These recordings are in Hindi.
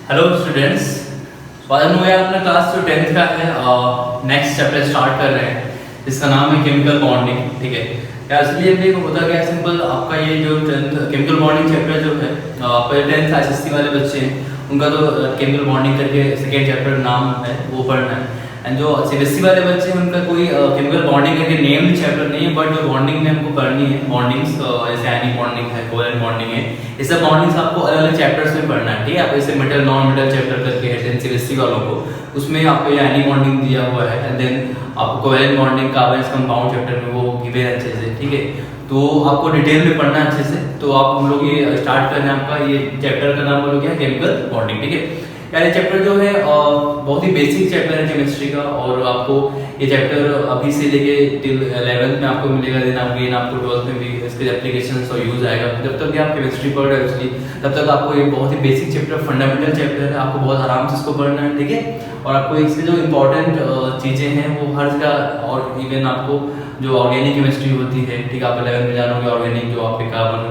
हेलो स्टूडेंट्स, स्वागत है अपना क्लास जो 10th का है। नेक्स्ट चैप्टर स्टार्ट कर रहे हैं जिसका नाम है केमिकल बॉन्डिंग। ठीक है यार, इसलिए देखो होता क्या सिंपल, आपका ये जो केमिकल बॉन्डिंग चैप्टर जो है आपका 10th एसएससी वाले बच्चे हैं उनका तो केमिकल बॉन्डिंग करके सेकेंड चैप्टर नाम है वो पढ़ना है। एंड जो सीबीएसई वाले बच्चे हैं उनका कोई केमिकल बॉन्डिंग करके नेम चैप्टर नहीं है, बट जो बॉन्डिंग में हमको पढ़नी है बॉन्डिंग्स, जैसे एनी बॉन्डिंग है, कोवेलेंट बॉन्डिंग है, ये सब बॉन्डिंग्स आपको अलग अलग चैप्टर्स में पढ़ना है। ठीक है, आप जैसे मेटल नॉन मेटल चैप्टर करके है सीबीएसई वालों को, उसमें आपको ये एनी बॉन्डिंग दिया हुआ है। एंड देन आपको covalent bonding carbon compound chapter में वो गिवे है अच्छे से। ठीक है, तो आपको डिटेल में पढ़ना है अच्छे से। तो आप हम लोग ये स्टार्ट करना है, आपका ये चैप्टर का नाम बोलो क्या, केमिकल बॉन्डिंग। ठीक है यार, ये चैप्टर जो है बहुत ही बेसिक चैप्टर है केमिस्ट्री का, और आपको ये चैप्टर अभी से लेके टिल 11th में आपको मिलेगा, देन अगेन आपको 12th में भी इसके एप्लीकेशंस और यूज आएगा। जब तक भी आप केमिस्ट्री पढ़ रहे हो इसलिए तब तक आपको ये बहुत ही बेसिक चैप्टर, फंडामेंटल चैप्टर है, आपको बहुत आराम से इसको पढ़ना है। ठीक है, और आपको इसके जो इंपॉर्टेंट चीज़ें हैं वो हर जगह, और इवन आपको जो ऑर्गेनिक केमिस्ट्री होती है, ठीक है, आप 11th में जानोगे ऑर्गेनिक जो आपके कार्बन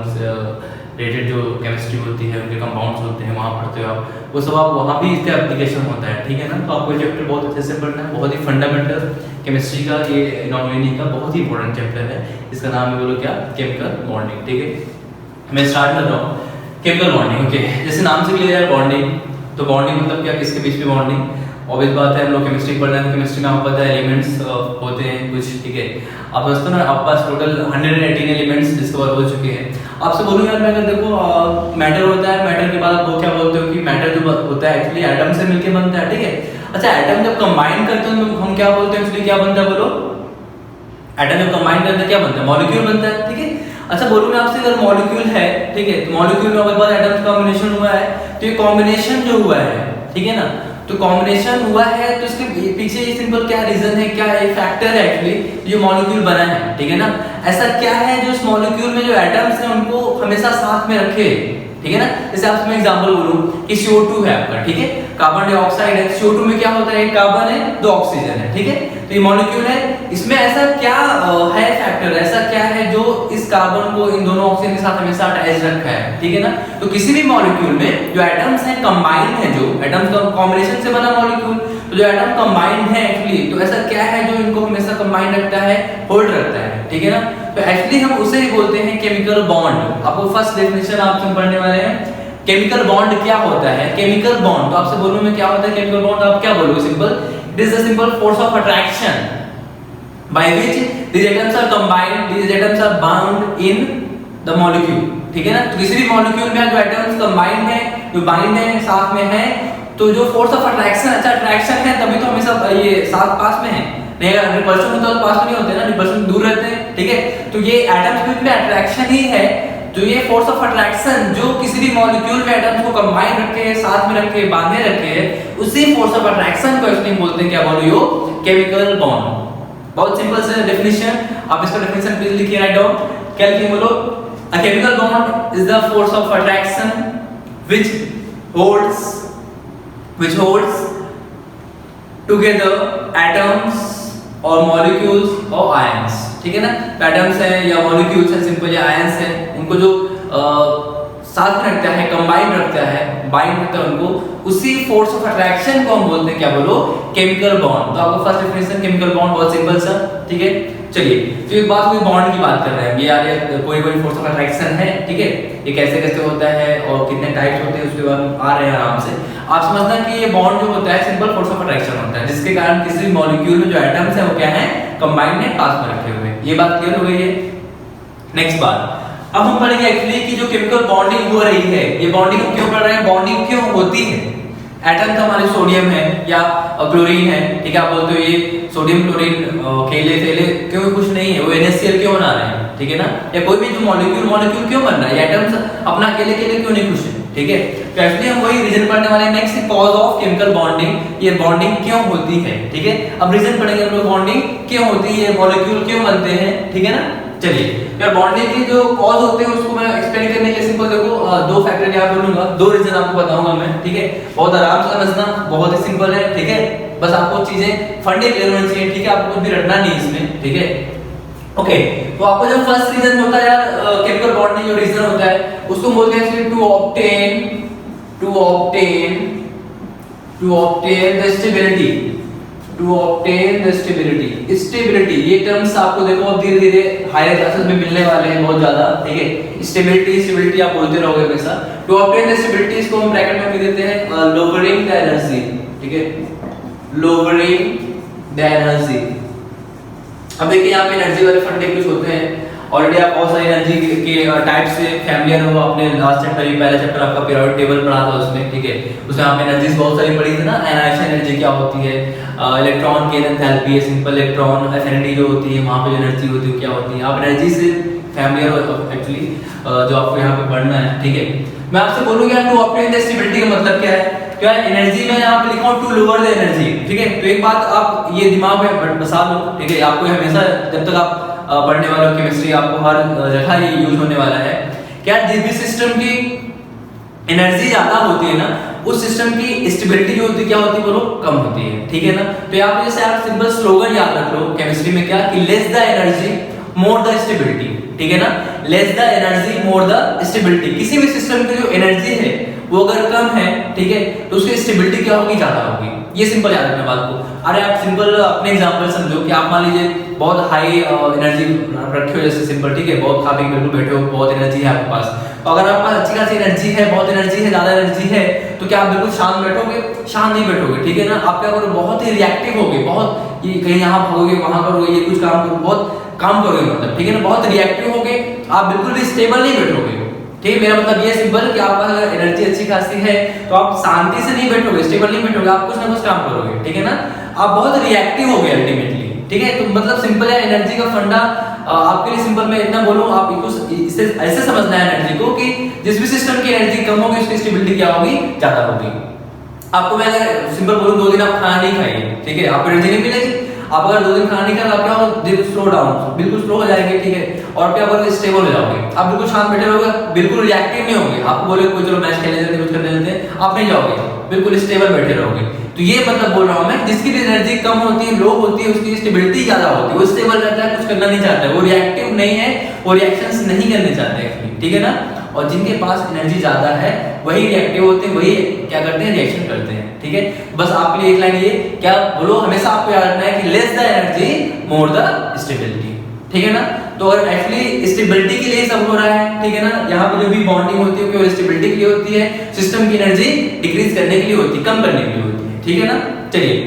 रिलेटेड जो केमिस्ट्री होती है, उनके कंपाउंड्स होते हैं, वहाँ पढ़ते हो आप, वो सब आप वहाँ भी इसका एप्लीकेशन होता है। ठीक है ना, तो आपको ये चैप्टर बहुत अच्छे से पढ़ना है। बहुत ही फंडामेंटल केमिस्ट्री का ये इनऑर्गेनिक का बहुत ही इंपॉर्टेंट चैप्टर है, इसका नाम है बोलो क्या, केमिकल बॉन्डिंग। ठीक है, मैं स्टार्ट कर रहा हूँ केमिकल बॉन्डिंग। ओके, जैसे नाम से क्लियर है बॉन्डिंग, तो बॉन्डिंग मतलब क्या, किसके बीच में बॉन्डिंग। ऑब्वियस बात है, हम लोग केमिस्ट्री पढ़ रहे हैं, केमिस्ट्री में आपको पता है एलिमेंट्स होते हैं कुछ। ठीक है, आप दोस्तों ना आपके पास टोटल 118 एलिमेंट्स डिस्कवर हो चुके हैं। आपसे बोलूँ यार, मैं अगर देखो मैटर होता है, मैटर के बाद आप वो क्या बोलते हो कि मैटर जो होता है एक्चुअली एटम से मिलके बनता है। ठीक है, अच्छा एटम जब कंबाइन करते हैं तो हम क्या बोलते हैं, एक्चुअली क्या बनता है बोलो, एटम जब कंबाइन करते हैं क्या बनता है, मॉलिक्यूल बनता है। ठीक है, अच्छा बोलूँ मैं आपसे, अगर मॉलिक्यूल है, ठीक है, तो मॉलिक्यूल में अगर बाद एटम्स का कॉम्बिनेशन हुआ है, तो ये कॉम्बिनेशन जो हुआ है, ठीक है ना, तो कॉम्बिनेशन हुआ है तो इसके पीछे ये सिंपल क्या रीजन है, क्या एक फैक्टर है एक्चुअली जो मॉलिक्यूल बना है। ठीक है ना, ऐसा क्या है जो इस मॉलिक्यूल में जो एटम्स हैं उनको हमेशा साथ में रखे। ठीक है ना, जैसे आपसे मैं एग्जांपल बोलूं कि CO2 है आपका, ठीक है, कार्बन डाइऑक्साइड है, CO2 में क्या होता है, एक कार्बन है, दो ऑक्सीजन है। ठीक है, तो ये मॉलिक्यूल है, इसमें ऐसा क्या है फैक्टर, ऐसा क्या है जो इस कार्बन को इन दोनों ऑक्सीजन के साथ हमेशा अटैच रखा है। ठीक है ना, तो किसी भी मॉलिक्यूल में जो एटम्स हैं कंबाइंड है, जो एटम्स का कॉम्बिनेशन से बना मॉलिक्यूल, तो जो एटम कंबाइंड है एक्चुअली, तो ऐसा क्या है जो इनको हमेशा कंबाइंड रखता है, होल्ड रखता है। ठीक है ना, तो एक्चुअली हम उसे ही बोलते हैं केमिकल बॉन्ड। आपको फर्स्ट डेफिनेशन आपसे पढ़ने वाले हैं, केमिकल बॉन्ड क्या होता है। केमिकल बॉन्ड तो आपसे बोलूं मैं क्या होता है केमिकल बॉन्ड, आप क्या बोलोगे, simple, it is the simple force of attraction by which these atoms are combined, these atoms are bound in the molecule। ठीक है ना, तो किसी भी मॉलिक्यूल में जो एटम्स कंबाइंड है, जो बाइंड है, साथ में है, तो जो फोर्स ऑफ अट्रैक्शन, अच्छा अट्रैक्शन है तभी तो हमेशा ये साथ पास में है, नहीं अगर रिपल्शन होता तो पास में नहीं होते ना, रिपल्शन दूर रहते हैं। ठीक है, तो ये एटम्स के बीच में अट्रैक्शन ही है, जो ये फोर्स ऑफ अट्रैक्शन जो किसी भी मॉलिक्यूल में एटम्स को कंबाइन रखे, साथ में रखे, बांधे रखे, उसी फोर्स ऑफ अट्रैक्शन को इसलिए बोलते हैं क्या बोलो, यो केमिकल बॉन्ड। बहुत सिंपल से डेफिनेशन, आप इसका डेफिनेशन प्लीज लिखिए, राइट डाउन, क्या लिखिए बोलो, a chemical bond is the force of attraction which holds together atoms और molecules और ions। ठीक है ना, एटम्स है या मॉलिक्यूल्स है, सिंपल या आयंस है, उनको जो साथ में रखता है, कंबाइन रखता है, बाइंड करता है उनको, उसी फोर्स ऑफ अट्रैक्शन को हम बोलते हैं क्या बोलो, केमिकल बॉन्ड। तो आपको फर्स्ट डेफिनेशन केमिकल बॉन्ड बहुत सिंपल सा। ठीक है, चलिए तो एक बात, कोई बॉन्ड की बात कर रहे हैं ये यार, कोई फोर्स ऑफ अट्रैक्शन है, ठीक है, ये कैसे कैसे होता है और कितने टाइप्स होते हैं उसके बाद हम आ रहे हैं आराम से। आप समझना कि ये बॉन्ड जो होता है सिंपल फोर्स ऑफ अट्रैक्शन होता है, जिसके कारण किसी भी मॉलिक्यूल में जो एटम्स है वो क्या है, कंबाइंड है, पास में रखे हुए। ये बात क्लियर हो गई है। नेक्स्ट बात, अब हम पढ़ेंगे एक्चुअली कि जो केमिकल बॉन्डिंग हो रही है, ये बॉन्डिंग हम क्यों पढ़ रहे हैं, बॉन्डिंग क्यों होती है। एटम तो हमारे सोडियम है या क्लोरीन है, ठीक है, आप बोलते हो ये सोडियम क्लोरीन खेले थेले क्यों कुछ नहीं है, वो NaCl क्यों बना रहे हैं, ठीक है ना, या कोई भी जो मॉलिक्यूल क्यों बन रहा है, ये एटम्स अपना अकेले क्यों नहीं खुश है। ठीक है, तो एक्चुअली हम वही रीजन पढ़ने वाले हैं। Next cause of chemical bonding, ये बॉन्डिंग क्यों होती है। ठीक है, अब रीजन पढ़ेंगे हम लोग, बॉन्डिंग क्यों होती है, मॉलिक्यूल क्यों बनते हैं। ठीक है ना, चलिए यार, बॉन्डिंग के जो कॉज होते हैं उसको मैं एक्सप्लेन करने के लिए सिंपल देखो दो फैक्टर यहाँ बोलूंगा, दो रीजन आपको बताऊंगा मैं। ठीक है, बहुत आराम से समझना, बहुत ही सिंपल है। ठीक है, बस आपको चीजें फंडे क्लियर होनी चाहिए। ठीक है, आपको कुछ भी रटना नहीं इसमें। ठीक है, ओके, तो आपको जो फर्स्ट रीजन होता है यार केमिकल बॉन्डिंग जो रीजन होता है उसको बोलते हैं to obtain to obtain the stability, to obtain the stability, stability ये टर्म्स आपको देखो अब धीरे धीरे हायर क्लासेस में मिलने वाले हैं बहुत ज्यादा, ठीक है। स्टेबिलिटी स्टेबिलिटी आप बोलते रहोगे हमेशा। टू ऑब्टेन द स्टेबिलिटी इसको हम ब्रैकेट में लिख देते हैं लोअरिंग द एनर्जी, ठीक है, लोअरिंग द एनर्जी। अब देखिए यहाँ पे एनर्जी वाले फंडे कुछ होते हैं, ऑलरेडी आप बहुत सारी एनर्जी के टाइप से फैमिलियर हो, आपने लास्ट चैप्टर ही पहला चैप्टर आपका पीरियोडिक टेबल पढ़ा था उसमें, ठीक है। उसमें आपने एनर्जीज बहुत सारी पढ़ी थी ना, एनायनेशन एनर्जी क्या होती है, इलेक्ट्रॉन की एंथैल्पी है, सिंपल इलेक्ट्रॉन एफिनिटी जो होती है वहां पे जो एनर्जी होती है क्या होती है, आप एनर्जी से फैमिलियर हो एक्चुअली, जो आपको यहाँ पे पढ़ना है, ठीक है। मैं आपसे बोलूंगा टू ऑब्टेन द स्टेबिलिटी का मतलब क्या है, क्या एनर्जी में यहाँ पे लिखा हूँ टू लोअर द एनर्जी, ठीक है। तो एक बात आप ये दिमाग में बसा लो, ठीक है, आपको हमेशा जब तक आप पढ़ने वाले हो केमिस्ट्री आपको हर जगह ये यूज होने वाला है, क्या जिस भी सिस्टम की एनर्जी ज्यादा होती है ना उस सिस्टम की स्टेबिलिटी जो होती है क्या होती है बोलो, कम होती है, ठीक है ना। तो यहाँ पे जैसे आप सिंपल स्लोगन याद रख लो केमिस्ट्री में क्या कि less the energy more the stability, ठीक है ना, less the energy more the stability. किसी भी सिस्टम की जो एनर्जी है वो अगर कम है, ठीक है, तो उसकी स्टेबिलिटी क्या होगी, ज्यादा होगी। ये सिंपल याद रखना बात को। अरे आप सिंपल अपने एग्जांपल समझो कि आप मान लीजिए बहुत हाई एनर्जी रखे हो, जैसे सिंपल, ठीक है, बहुत खा पी बिल्कुल बैठे हो, बहुत एनर्जी है आपके पास, तो अगर आपके पास अच्छी खासी एनर्जी है, बहुत एनर्जी है, ज्यादा एनर्जी है, तो क्या आप बिल्कुल शांत बैठोगे, शांत नहीं बैठोगे, ठीक है ना। आप क्या करोगे, बहुत ही रिएक्टिव होगे, बहुत ये कहीं यहाँ भागोगे वहां करोगे, ये कुछ काम करोगे, बहुत काम करोगे मतलब, ठीक है ना, बहुत रिएक्टिव होगे, आप बिल्कुल भी स्टेबल नहीं बैठोगे, ठीक है। मेरा मतलब ये सिंपल कि आपका अगर एनर्जी अच्छी खासी है तो आप शांति से नहीं बैठोगे, स्टेबल नहीं बैठोगे, आप कुछ ना कुछ काम करोगे, ठीक है ना, आप बहुत रिएक्टिव हो गए अल्टीमेटली, ठीक है। तो मतलब सिंपल है एनर्जी का फंडा आपके लिए सिंपल मैं इतना बोलूं, आप इसे ऐसे समझना है एनर्जी को कि जिस भी सिस्टम की एनर्जी कम होगी उसकी स्टेबिलिटी क्या होगी, ज्यादा होगी। आपको मैं अगर सिंपल बोलूं 2 दिन आप खाना नहीं खाइए, ठीक है, आपको एनर्जी नहीं मिलेगी। आप अगर 2 दिन खाना नहीं खाएंगे आप क्या होगा, दिल स्लो डाउन, बिल्कुल स्लो हो जाएंगे, ठीक है, और क्या बोलोगे, स्टेबल हो जाओगे, आप बिल्कुल शांत बैठे रहोगे, बिल्कुल रिएक्टिव नहीं होंगे। आपको बोले कोई चलो मैच खेलने देते, कुछ करने देते, आप नहीं जाओगे, बिल्कुल स्टेबल बैठे रहोगे। तो ये मतलब बोल रहा हूं मैं, जिसकी भी एनर्जी कम होती है, लो होती है, उसकी स्टेबिलिटी ज्यादा होती है, वो स्टेबल रहता है, कुछ करना नहीं चाहता है, वो रिएक्टिव नहीं है, वो रिएक्शंस नहीं करने चाहते हैं, ठीक है ना। और जिनके पास एनर्जी ज्यादा है वही रिएक्टिव होते हैं, वही क्या करते हैं, रिएक्शन करते हैं, ठीक है। बस आपके लिए एक लाइन ये क्या बोलो, हमेशा आपको याद रखना है कि less the energy more the stability, ठीक है ना। तो अगर एक्चुअली स्टेबिलिटी के लिए सब हो रहा है, ठीक है ना, यहाँ पे जो भी बॉन्डिंग होती है वो स्टेबिलिटी के लिए होती है, सिस्टम की एनर्जी डिक्रीज करने के लिए होती है, कम करने के लिए होती है, ठीक है ना। चलिए,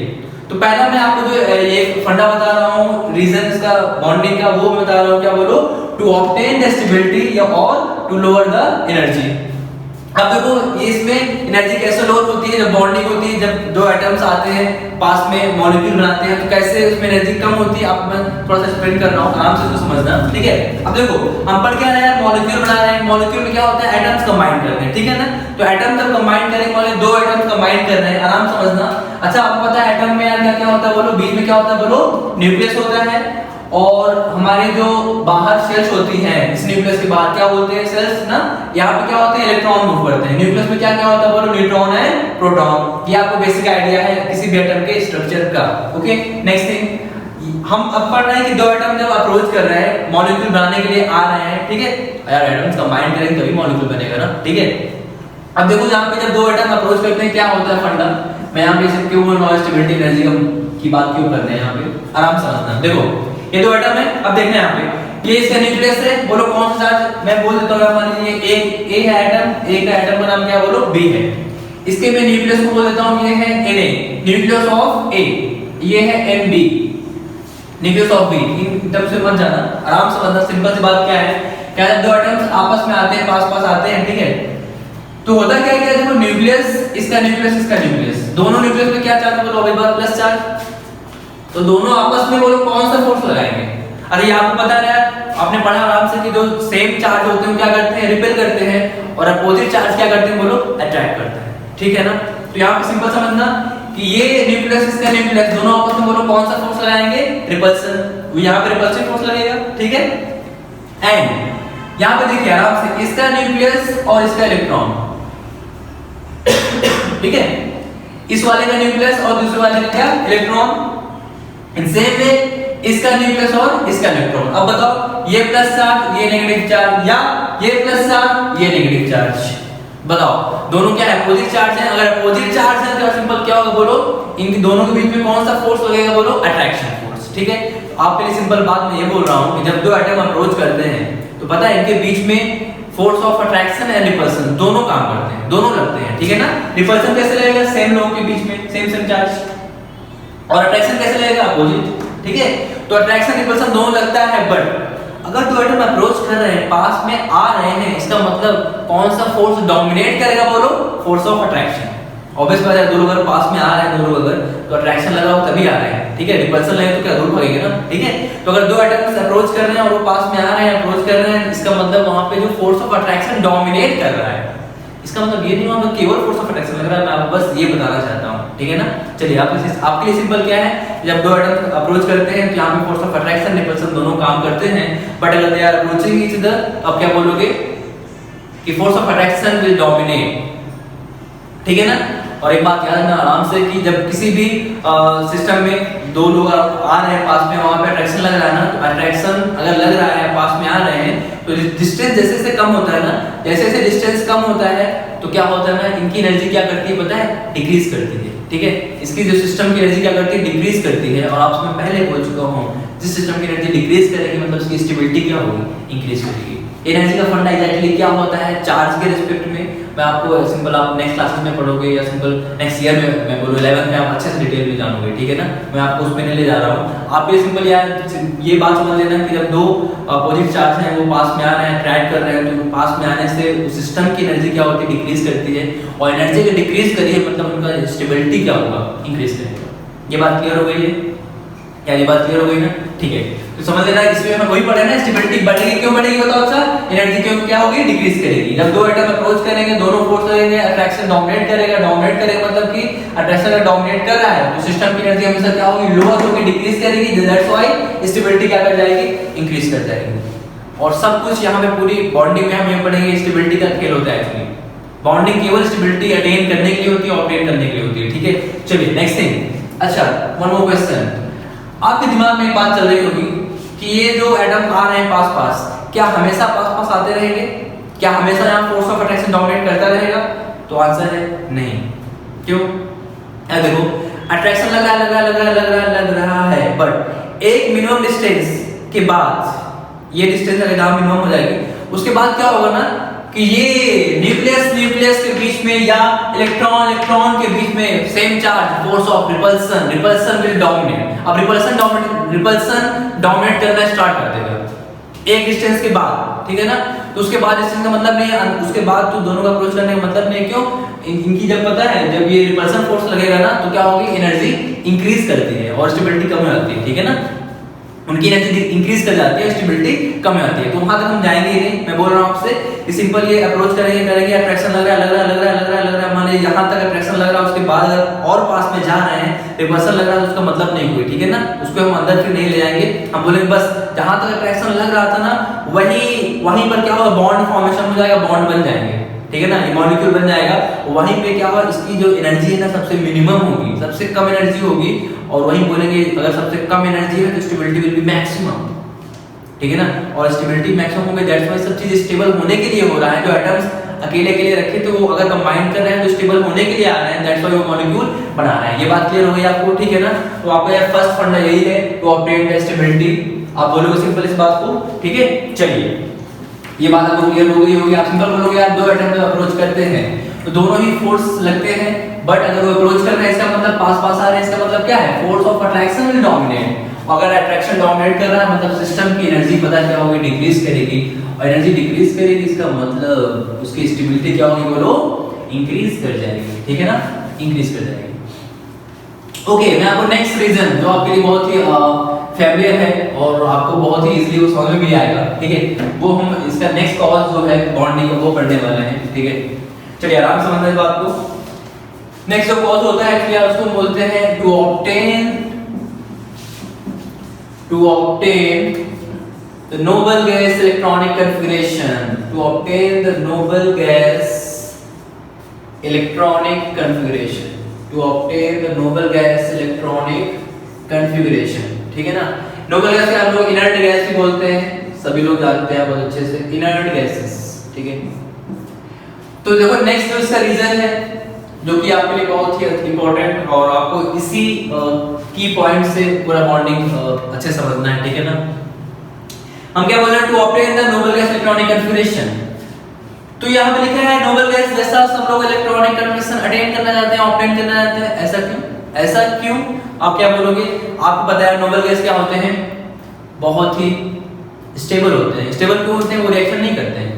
तो पहला मैं आपको जो ये फंडा बता रहा हूँ रीजन का बॉन्डिंग का, वो मैं बता रहा हूँ क्या बोलो, टू ऑब्टेन द स्टेबिलिटी या और टू लोअर द एनर्जी। अब देखो इसमें एनर्जी कैसे लोअर होती है, जब बॉन्डिंग होती है, जब दो एटम्स आते हैं पास में मॉलिक्यूल बनाते हैं, तो कैसे उसमें एनर्जी कम होती है, आप मैं थोड़ा सा एक्सप्लेन कर रहा हूँ, आराम से तो समझना, ठीक है। अब देखो हम पढ़ क्या रहे हैं, मॉलिक्यूल बना रहे हैं, मॉलिक्यूल में क्या होता है, एटम्स कंबाइन करते हैं, ठीक है ना। तो एटम जब कंबाइन करेंगे, मान लो 2 एटम्स कंबाइन कर रहे हैं, आराम समझना। अच्छा आपको पता है एटम में यार क्या क्या होता है बोलो, बीच में क्या होता है बोलो, न्यूक्लियस होता है, और हमारे जो बाहर सेल्स होती हैं, इस न्यूक्लियस के बाहर क्या बोलते हैं, सेल्स ना, यहाँ पे क्या होते हैं, इलेक्ट्रॉन मूव करते हैं। न्यूक्लियस में क्या क्या होता है बोलो, न्यूट्रॉन है, प्रोटॉन। ये आपको बेसिक आइडिया है किसी भी एटम के स्ट्रक्चर का, ओके। नेक्स्ट थिंग हम अब पढ़ रहे हैं कि 2 एटम जब अप्रोच कर रहे हैं, मॉलिक्यूल बनाने के लिए आ रहे हैं, ठीक है, यार एटम्स कंबाइन करेंगे तभी मॉलिक्यूल बनेगा ना, ठीक है। अब देखो यहाँ पे जब 2 एटम अप्रोच करते हैं क्या होता है फंडा, मैं यहाँ पे क्यों नॉन स्टेबिलिटी एनर्जी की बात क्यों कर रहे हैं, यहाँ पे आराम समझना। देखो ये 2 एटम है, अब देखना यहाँ पे, ये इसका न्यूक्लियस है, बोलो कौन सा चार्ज, मैं बोल देता हूँ, मान लीजिए एक ए है एटम, ए का एटम का नाम क्या बोलो, बी है, इसके मैं न्यूक्लियस को बोल देता हूँ, ये है Na, न्यूक्लियस ऑफ ए, ये है Nb, न्यूक्लियस ऑफ बी। इन टर्म से मत जाना, आराम से समझना, सिंपल सी बात क्या है, क्या है 2 एटम्स आपस में आते हैं, पास-पास आते हैं, ठीक है। तो होता क्या है, देखो न्यूक्लियस, इसका न्यूक्लियस, इसका न्यूक्लियस, दोनों न्यूक्लियस में क्या चार्ज बोलो, एक बार प्लस चार्ज, तो दोनों आपस में बोलो कौन सा फोर्स लगाएंगे। अरे ये आपको पता है, आपने पढ़ा आराम से कि जो सेम चार्ज होते हैं क्या करते हैं, रिपेल करते हैं, और अपोजिट चार्ज क्या करते हैं बोलो, अट्रैक्ट करते हैं, ठीक है ना। तो यहाँ पे सिंपल समझना कि ये न्यूक्लियस, इसका न्यूक्लियस, दोनों आपस में बोलो कौन सा फोर्स लगाएंगे, रिपल्सन, यहाँ पे रिपल्सिव फोर्स लगेगा, ठीक है। एंड यहाँ पे देखिए आराम से, इसका न्यूक्लियस और इसका इलेक्ट्रॉन, ठीक है, इस वाले का न्यूक्लियस और दूसरे वाले का क्या, इलेक्ट्रॉन, सेम वे इसका न्यूक्लियस और इसका इलेक्ट्रॉन। अब बताओ ये प्लस चार्ज, ये नेगेटिव चार्ज, या ये प्लस चार्ज, ये नेगेटिव चार्ज, बताओ दोनों क्या है, अपोजिट चार्ज है। अगर अपोजिट चार्ज है क्या सिंपल क्या होगा बोलो, इन दोनों के बीच में कौन सा फोर्स लगेगा बोलो, अट्रैक्शन फोर्स। ठीक है, आपके लिए सिंपल बात मैं ये बोल रहा हूँ कि जब दो एटम अप्रोच करते हैं तो पता है इनके बीच में force of attraction and repulsion दोनों काम करते हैं, दोनों लगते हैं। ठीक है ना, रिपल्सन कैसे लगेगा, सेम लोगों के बीच में सेम चार्ज, और अट्रैक्शन कैसे लगेगा, अपोजिट। ठीक है, तो अट्रैक्शन रिपल्सन दोनों लगता है, बट अगर दो एटम अप्रोच कर रहे हैं, पास में आ रहे हैं, इसका मतलब कौन सा फोर्स डोमिनेट करेगा बोलो, फोर्स ऑफ अट्रैक्शन। ऑब्वियस बात है, दो लोग अगर पास में आ रहे हैं, दो लोग अगर, तो अट्रैक्शन लगा हो तभी आ रहे हैं। ठीक है, रिपल्सन लगे तो क्या दूर भागेंगे ना। ठीक है, तो अगर दो एटम्स अप्रोच कर रहे हैं और वो पास में आ रहे हैं, अप्रोच कर रहे हैं, इसका मतलब वहां पे जो फोर्स ऑफ अट्रैक्शन डोमिनेट कर रहा है, इसका मतलब ये नहीं वहां पे केवल फोर्स ऑफ अट्रैक्शन लग रहा है, मैं आपको बस ये बताना चाहता हूं। ठीक है ना, चलिए आपके लिए सिंपल क्या है, जब दो एटम्स अप्रोच करते हैं तो यहाँ पे फोर्स ऑफ अट्रैक्शन रिपल्सन दोनों काम करते हैं, बट अगर they are approaching each other, अब क्या बोलोगे कि force of attraction will dominate. ठीक है ना, और एक बात याद रखना आराम से कि जब किसी भी सिस्टम में दो लोग आ रहे हैं पास में, वहां पे अट्रैक्शन लग रहा है ना, तो अट्रैक्शन अगर लग रहा है, पास में आ रहे हैं, तो डिस्टेंस जैसे जैसे कम होता है ना, जैसे जैसे डिस्टेंस कम होता है तो क्या होता है ना, इनकी एनर्जी क्या करती है पता है, डिक्रीज करती है। ठीक है, इसकी जो सिस्टम की एनर्जी क्या करती है, डिक्रीज करती है। और आपसे मैं पहले बोल चुका हूँ, जिस सिस्टम की एनर्जी डिक्रीज करेगी मतलब उसकी स्टेबिलिटी क्या होगी, इंक्रीज करेगी। एनर्जी का फंडा एग्जैक्टली क्या होता है, चार्ज के रिस्पेक्ट में मैं आपको सिंपल आप नेक्स्ट क्लासेस में पढ़ोगे, या सिंपल नेक्स्ट ईयर में मैं बोलूँ 11th में आप अच्छे से डिटेल में जानोगे। ठीक है ना, मैं आपको उसमें नहीं ले जा रहा हूँ। आप ये सिंपल यार ये बात समझ लेना कि जब दो अपोजिट चार्ज हैं वो पास में आ रहे हैं, अट्रैक्ट कर रहे हैं, तो पास में आने से उस सिस्टम की एनर्जी क्या होती है, डिक्रीज करती है, और एनर्जी अगर डिक्रीज करी है मतलब उनका स्टेबिलिटी क्या होगा, इंक्रीज करेगा। ये बात क्लियर हो गई है क्या, ये बात क्लियर हो गई ना। ठीक है, तो समझ लेना इसमें हम वही पढ़े ना, स्टेबिलिटी बढ़ेगी, क्यों बढ़ेगी बताओ अच्छा, एनर्जी क्यों क्या होगी, डिक्रीज करेगी। जब दो एटम अप्रोच करेंगे, दोनों फोर्स लगेंगे, अट्रैक्शन डोमिनेट करेगा मतलब कि अट्रैक्शन अगर डोमिनेट कर रहा है तो सिस्टम की एनर्जी हमेशा क्या होगी, लोअर होगी, डिक्रीज करेगी, दैट्स व्हाई स्टेबिलिटी क्या कर जाएगी, इंक्रीज कर जाएगी। और सब कुछ यहाँ पे पूरी बॉन्डिंग में हम ये पढ़ेंगे, स्टेबिलिटी का खेल होता है एक्चुअली। बॉन्डिंग केवल स्टेबिलिटी अटेन करने के लिए होती है, ऑपरेट करने के लिए होती है। ठीक है, चलिए नेक्स्ट थिंग। अच्छा, वन मोर क्वेश्चन, आपके दिमाग में एक बात चल रही होगी कि ये जो एटम आ रहे हैं पास पास, क्या हमेशा पास पास आते रहेंगे, क्या हमेशा यहाँ फोर्स ऑफ अट्रैक्शन डोमिनेट करता रहेगा? तो आंसर है नहीं। क्यों? देखो अट्रैक्शन लग रहा है, बट एक मिनिमम डिस्टेंस के बाद, ये डिस्टेंस अगर यहाँ मिनिमम हो जाएगी, उसके बाद क्या होगा ना कि ये न्यूक्लियस के बीच में या इलेक्ट्रॉन के बीच में same charge, force of repulsion will dominate. अब रिपल्सन डोमिनेट करना स्टार्ट कर देगा एक डिस्टेंस के बाद। ठीक है ना, तो उसके बाद डिस्टेंस का मतलब नहीं है, उसके बाद तो दोनों का अप्रोच करने का मतलब नहीं। क्यों? इनकी जब पता है, जब ये रिपल्सन फोर्स लगेगा ना तो क्या होगी, एनर्जी इंक्रीज करती है और स्टेबिलिटी कम हो जाती है। ठीक है ना, उनकी एनर्जी इंक्रीज कर जाती है, स्टेबिलिटी कम हो जाती है। तो वहां तक हम जाएंगे ही नहीं। मैं बोल रहा हूं आपसे कि सिंपल ये अप्रोच करेंगे, अट्रैक्शन लग रहा है, मान लीजिए यहां तक अट्रैक्शन लग रहा है, उसके बाद अगर और पास में जा रहे हैं, रिपल्सन लग रहा है, तो उसका मतलब नहीं हुई। ठीक है ना, उसको हम अंदर फिर नहीं ले जाएंगे, हम बोलेंगे बस जहां तक अट्रैक्शन लग रहा था ना, वहीं पर क्या होगा, बॉन्ड फॉर्मेशन हो जाएगा, बॉन्ड बन जाएंगे। ठीक है ना, ये मॉलिक्यूल बन जाएगा, वहीं पे क्या होगा, इसकी जो एनर्जी है ना सबसे मिनिमम होगी, सबसे कम एनर्जी होगी, और वहीं बोलेंगे अगर सबसे कम एनर्जी है तो स्टेबिलिटी विल बी मैक्सिमम। ठीक है ना, और स्टेबिलिटी मैक्सिमम होगी, दैट्स व्हाई सब चीज स्टेबल होने के लिए हो रहा है। जो एटम्स अकेले अकेले रखे थे वो अगर कंबाइन कर रहे हैं तो स्टेबल होने के लिए आ रहे हैं, दैट्स व्हाई वो मॉलिक्यूल बना रहे हैं। ये बात क्लियर हो गई आपको? ठीक है ना, तो आपका यार फर्स्ट फंडा यही है, टू ऑब्टेन द स्टेबिलिटी। आप बोलोगे सिंपल इस बात को। ठीक है, चलिए ये बात आपको क्लियर हो गई होगी। आप सिंपल बोलोगे यार, दो एटम जब अप्रोच करते हैं तो दोनों ही फोर्स लगते हैं, बट अगर वो अप्रोच कर रहे हैं इसका मतलब पास पास आ रहे हैं, इसका मतलब क्या है, force of attraction will dominate. अगर अट्रैक्शन डोमिनेट कर रहा है मतलब सिस्टम की एनर्जी पता क्या होगी, डिक्रीज करेगी, और एनर्जी डिक्रीज करेगी इसका मतलब उसकी स्टेबिलिटी क्या होगी बोलो, इंक्रीज कर जाएगी। ठीक है ना, इंक्रीज कर जाएगी। ओके, मैं आपको नेक्स्ट रीजन जो आपके लिए बहुत ही फैमिलियर है और आपको बहुत ही इजीली वो समझ में भी आएगा। ठीक है, वो हम इसका नेक्स्ट कॉज जो है बॉन्डिंग वो पढ़ने वाले हैं। ठीक है, चलिए आराम से समझना इस बात को। नेक्स्ट जो कॉज होता है क्या, उसको बोलते हैं to obtain the noble gas electronic configuration. To obtain the noble gas electronic configuration. To obtain the noble gas electronic configuration. ठीक है ना, नोबल गैस को हम लोग इनर्ट गैस भी बोलते हैं, सभी लोग जानते हैं बहुत अच्छे से, इनर्ट गैसेस। ठीक है, तो देखो नेक्स्ट जो इसका रीजन है जो कि आपके लिए बहुत ही इंपॉर्टेंट और आपको इसी की पॉइंट से पूरा बॉन्डिंग अच्छे समझना है, ठीक है ना। हम क्या बोल रहे हैं, to obtain the noble gas electronic configuration. तो यहाँ पे लिखा है नोबल गैस जैसा सब लोग इलेक्ट्रॉनिक कन्फिगरेशन अटेन करना चाहते हैं, ऑब्टेन करना चाहते हैं। ऐसा क्यों? ऐसा क्यों आप क्या बोलोगे? आपको पता है नोबल गैस क्या होते हैं, बहुत ही स्टेबल होते हैं। स्टेबल क्यों होते हैं? वो रिएक्शन नहीं करते हैं,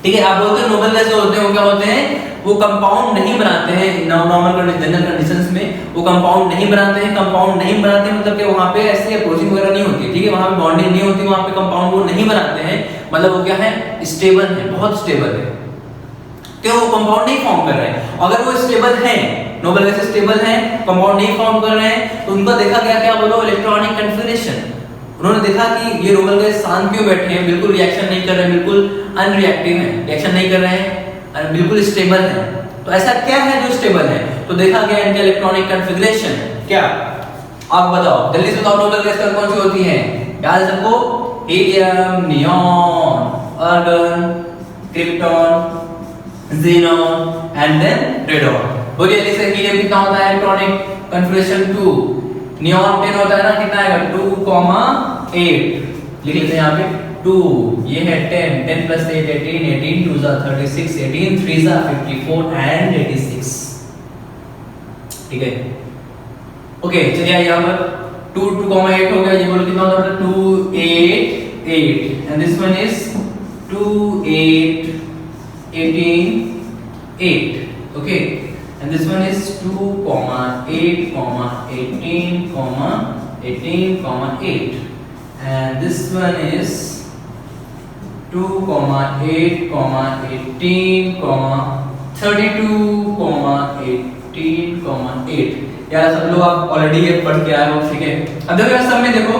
ठीक है। आप बोलते हैं नोबल गैस जो होते हैं वो क्या होते हैं, वो कंपाउंड नहीं बनाते हैं नॉर्मल जनरल कंडीशंस में, वो कंपाउंड नहीं बनाते हैं। कंपाउंड नहीं बनाते मतलब कि वहां पे ऐसे अप्रोचिंग वगैरह नहीं होती, ठीक है, वहां पे बॉन्डिंग नहीं होती, वहां पे कंपाउंड वो नहीं बनाते हैं, मतलब वो क्या है, स्टेबल है, बहुत स्टेबल है। क्यों? वो कंपाउंड नहीं फॉर्म कर रहे हैं। अगर वो स्टेबल है, नोबल गैस स्टेबल है, कंपाउंड नहीं फॉर्म कर रहे हैं, तो उनका देखा गया क्या बोलो, इलेक्ट्रॉनिक कन्फिगरेशन। उन्होंने देखा कि ये नोबल गैस शांत क्यों बैठे हैं, बिल्कुल रिएक्शन नहीं कर रहे हैं, बिल्कुल अनरिएक्टिव है, रिएक्शन नहीं कर रहे हैं, बिल्कुल स्टेबल है। तो ऐसा क्या है जो स्टेबल है? तो देखा गया इनका इलेक्ट्रॉनिक कन्फिगरेशन क्या, आप बताओ जल्दी से बताओ। नोबल गैस कौन सी होती है? याद है सबको, helium, neon, argon, krypton, xenon and then radon. बोलिए जल्दी से, हीलियम कितना होता है इलेक्ट्रॉनिक कन्फिगरेशन 2, नियॉन 10 होता है ना, कितना आएगा 2,8 लिख लेते हैं यहाँ पे 2, ये है 10, 10 + 8 18, 18 2 = 36, 18 3 = 54 एंड 86, ठीक है। ओके चलिए यहाँ पर 2 2,8 हो गया, ये बोलो कितना होता है 2 8 8 and this one is 2 8 18 8, okay, and this one is 2, 8, 18, 18, 8 and this one is 2, 8, 18, 32, 18, 8। यार सब लोग आप ऑलरेडी ये पढ़ के आए हो, ठीक है। अब देखो यार सब में देखो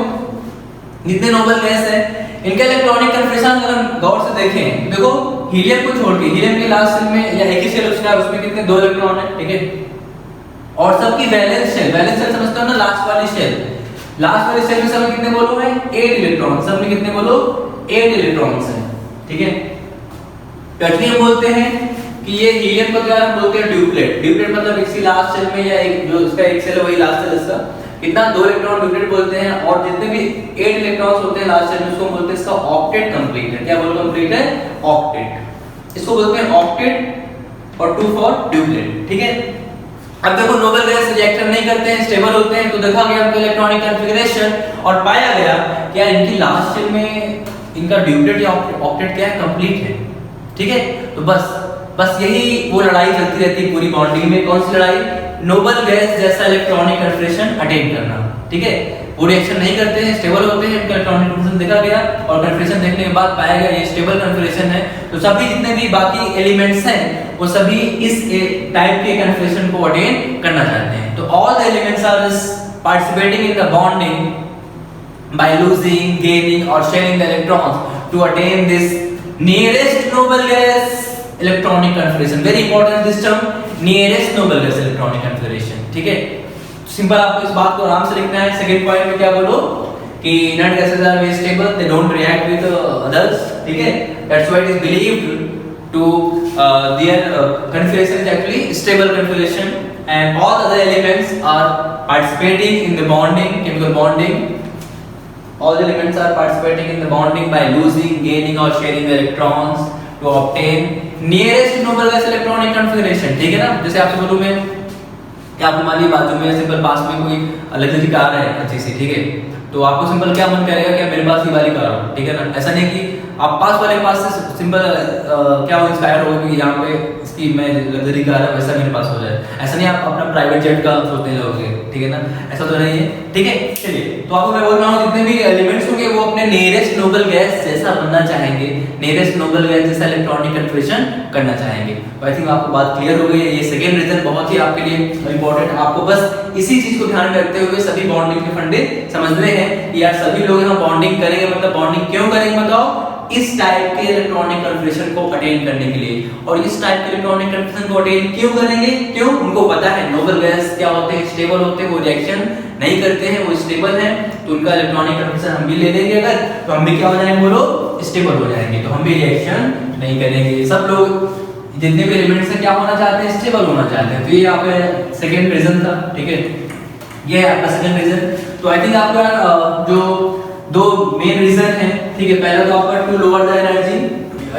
जितने नोबल गैस है इनका इलेक्ट्रॉनिक कन्फिगरेशन अगर हम गौर से देखें, देखो हीलियम को छोड़ के, हीलियम के लास्ट शेल में या एक ही शेल उसका, उसमें कितने 2 इलेक्ट्रॉन है, ठीक है। और सबकी वैलेंस शेल समझते हो ना, लास्ट वाली शेल में सब में कितने बोलो है 8 इलेक्ट्रॉन, सब में कितने बोलो 8 इलेक्ट्रॉन्स हैं, ठीक है। तो एक्चुअली हम बोलते हैं कि ये हीलियम को क्या हम बोलते हैं ड्यूप्लेट मतलब इसी लास्ट शेल में या एक जो इसका एक शेल है वही लास्ट शेल इसका कितना 2 इलेक्ट्रॉन ड्यूप्लेट बोलते हैं। और जितने भी 8 इलेक्ट्रॉन्स होते हैं लास्ट शेल में उसको बोलते हैं इसका ऑक्टेट कंप्लीट है। क्या बोल कंप्लीट है? ऑक्टेट, इसको बोलते हैं ऑक्टेट और 2 फॉर ड्यूप्लेट, ठीक है। अब देखो नोबल गैस रिएक्शन नहीं करते हैं, स्टेबल होते हैं, तो देखा गया उनका इलेक्ट्रॉनिक कन्फिगरेशन और पाया गया क्या इनकी लास्ट शेल में इनका ड्यूप्लेट या ऑक्टेट क्या है, कंप्लीट है, ठीक है। तो बस यही वो लड़ाई चलती रहती है पूरी बॉन्डिंग में। कौन सी लड़ाई? नोबल गैस जैसा इलेक्ट्रॉनिक कन्फिगरेशन अटेन करना, ठीक है। वो रिएक्शन नहीं करते हैं, स्टेबल होते हैं, इनका इलेक्ट्रॉनिक कन्फिगरेशन देखा गया और कन्फिगरेशन देखने के बाद पाया गया ये स्टेबल कन्फिगरेशन है। तो सभी जितने भी बाकी एलिमेंट्स हैं वो सभी इस टाइप के कन्फिगरेशन को अटेन करना चाहते हैं। तो all the elements are participating in the bonding by losing, gaining or sharing the electrons to attain this nearest noble gas electronic configuration. Very important this term, nearest noble gas electronic configuration, ठीक है। सिंपल आपको इस बात को आराम से लिखना है। सेकंड पॉइंट में क्या बोलो कि inert gases are very stable, they don't react with others, ठीक है। That's why it is believed to their configuration is actually stable configuration and all other elements are participating in the bonding, chemical bonding. All the elements are participating in the bonding by losing, gaining or sharing the electrons to obtain nearest noble gas electronic configuration, ठीक है ना। जैसे आपसे बोलूं मैं कि आपको मान लीजिए बाजू में सिंपल पास में कोई लग्जरी कार है अच्छी सी, ठीक है, तो आपको सिंपल क्या मन करेगा कि मेरे पास ये वाली कार हो, ठीक है ना। ऐसा नहीं कि आप पास वाले के पास से सिंपल क्या हो इंस्पायर हो कि यहाँ पे इसकी मैं लग्जरी कार है वैसा मेरे पास हो जाए, ऐसा नहीं आप अपना प्राइवेट जेट का सोचने लगोगे, ठीक है ना, ऐसा तो नहीं है, ठीक है। चलिए तो आपको मैं बोल रहा हूँ जितने भी एलिमेंट्स होंगे वो अपने नियरेस्ट नोबल गैस जैसा बनना चाहेंगे, नियरेस्ट नोबल गैस जैसा इलेक्ट्रॉनिक कन्फिगरेशन करना चाहेंगे। आई थिंक आपको बात क्लियर हो गई है। ये सेकंड रीजन बहुत ही आपके लिए इंपॉर्टेंट, आपको बस इसी चीज को ध्यान में रखते हुए सभी बॉन्डिंग के फंडे समझने हैं कि यार सभी लोग यहाँ बॉन्डिंग करेंगे, मतलब बॉन्डिंग क्यों करेंगे बताओ, इस टाइप के इलेक्ट्रॉनिक कन्फिगरेशन को अटेन करने के लिए। और इस टाइप के इलेक्ट्रॉनिक कन्फिगरेशन को अटेन क्यों करेंगे? क्यों? उनको पता है नोबल गैस क्या होते हैं, स्टेबल होते हैं, वो रिएक्शन नहीं करते हैं, वो स्टेबल हैं, तो उनका इलेक्ट्रॉनिक कन्फिगरेशन हम भी ले लेंगे अगर, तो हम भी क्या हो जाएंगे बोलो, स्टेबल हो जाएंगे, तो हम भी रिएक्शन नहीं करेंगे। सब लोग जितने भी एलिमेंट्स हैं क्या होना चाहते हैं, स्टेबल होना चाहते हैं। तो ये आपका सेकंड रीजन था, ठीक है, ये है आपका सेकंड रीजन। तो आई थिंक आपका जो दो मेन रीजन है, ठीक है, पहला तो आपका टू लोअर द एनर्जी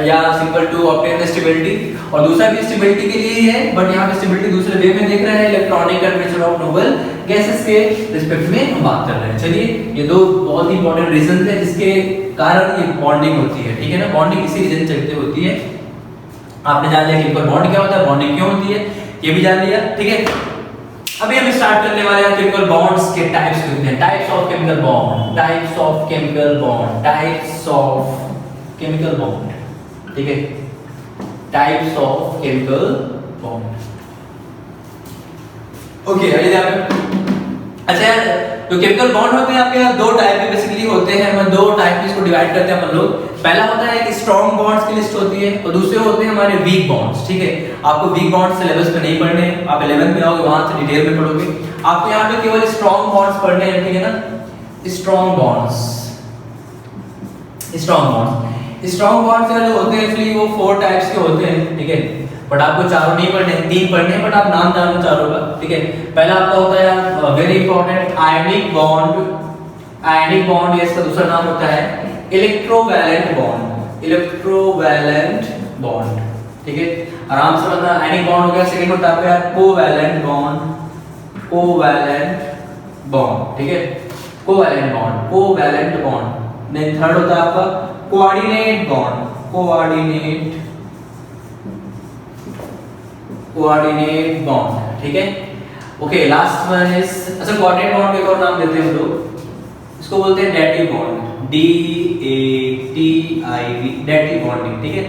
या simple to obtain the stability, और दूसरा भी स्टेबिलिटी के लिए ही है, बट यहाँ पे स्टेबिलिटी दूसरे वे में देख रहे हैं, electronic temperature of noble gases के रिस्पेक्ट में हम बात कर रहे हैं। चलिए, ये दो बहुत ही इंपॉर्टेंट रीजन है जिसके कारण ये बॉन्डिंग होती है, ठीक है ना। बॉन्डिंग इसी रीजन से चलते होती है। आपने जान लिया केमिकल बॉन्ड क्या होता है, बॉन्डिंग क्यों होती है, ये भी जान लिया, ठीक है। अभी हम स्टार्ट करने वाले हैं केमिकल बॉन्ड्स के टाइप्स होते हैं, types of chemical bond, types of chemical bond, types of chemical bond, ठीक है, types of chemical bond. Okay, आइए यहाँ अच्छा यार, जो केमिकल बॉन्ड होते हैं आपके यहाँ दो टाइप के बेसिकली होते हैं, हम दो टाइप में इसको डिवाइड करते हैं अपन लोग। पहला होता है एक स्ट्रॉन्ग बॉन्ड्स की लिस्ट होती है, और दूसरे होते हैं हमारे वीक बॉन्ड्स, ठीक है। आपको वीक बॉन्ड्स सिलेबस पे नहीं पढ़ने, आप 11th में आओगे वहां से डिटेल में पढ़ोगे। आपको यहाँ पे केवल स्ट्रॉन्ग बॉन्ड्स पढ़ने हैं, ठीक है ना। Strong bonds, strong bonds, strong bonds जो होते हैं एक्चुअली वो 4 टाइप्स के होते हैं, ठीक है, बट आपको चारों नहीं पढ़ने हैं, 3 पढ़ने हैं, बट आप नाम जानो चारों का, ठीक है। पहला आपका होता है वेरी इंपॉर्टेंट आयनिक बॉन्ड, आयनिक बॉन्ड, या इसका दूसरा नाम होता है इलेक्ट्रोवैलेंट बॉन्ड, इलेक्ट्रोवैलेंट बॉन्ड, ठीक है, आराम से मतलब आयनिक बॉन्ड हो गया। सेकंड होता है आपका कोवैलेंट बॉन्ड, कोवैलेंट बॉन्ड, ठीक है, covalent bond, covalent bond. Then third होता है आपका coordinate bond, coordinate, coordinate bond, ठीक है। ओके, लास्ट वन इज, अच्छा कोऑर्डिनेट बॉन्ड के एक और नाम देते हैं हम लोग, इसको बोलते हैं dative bond, DATIV, dative bonding, ठीक है,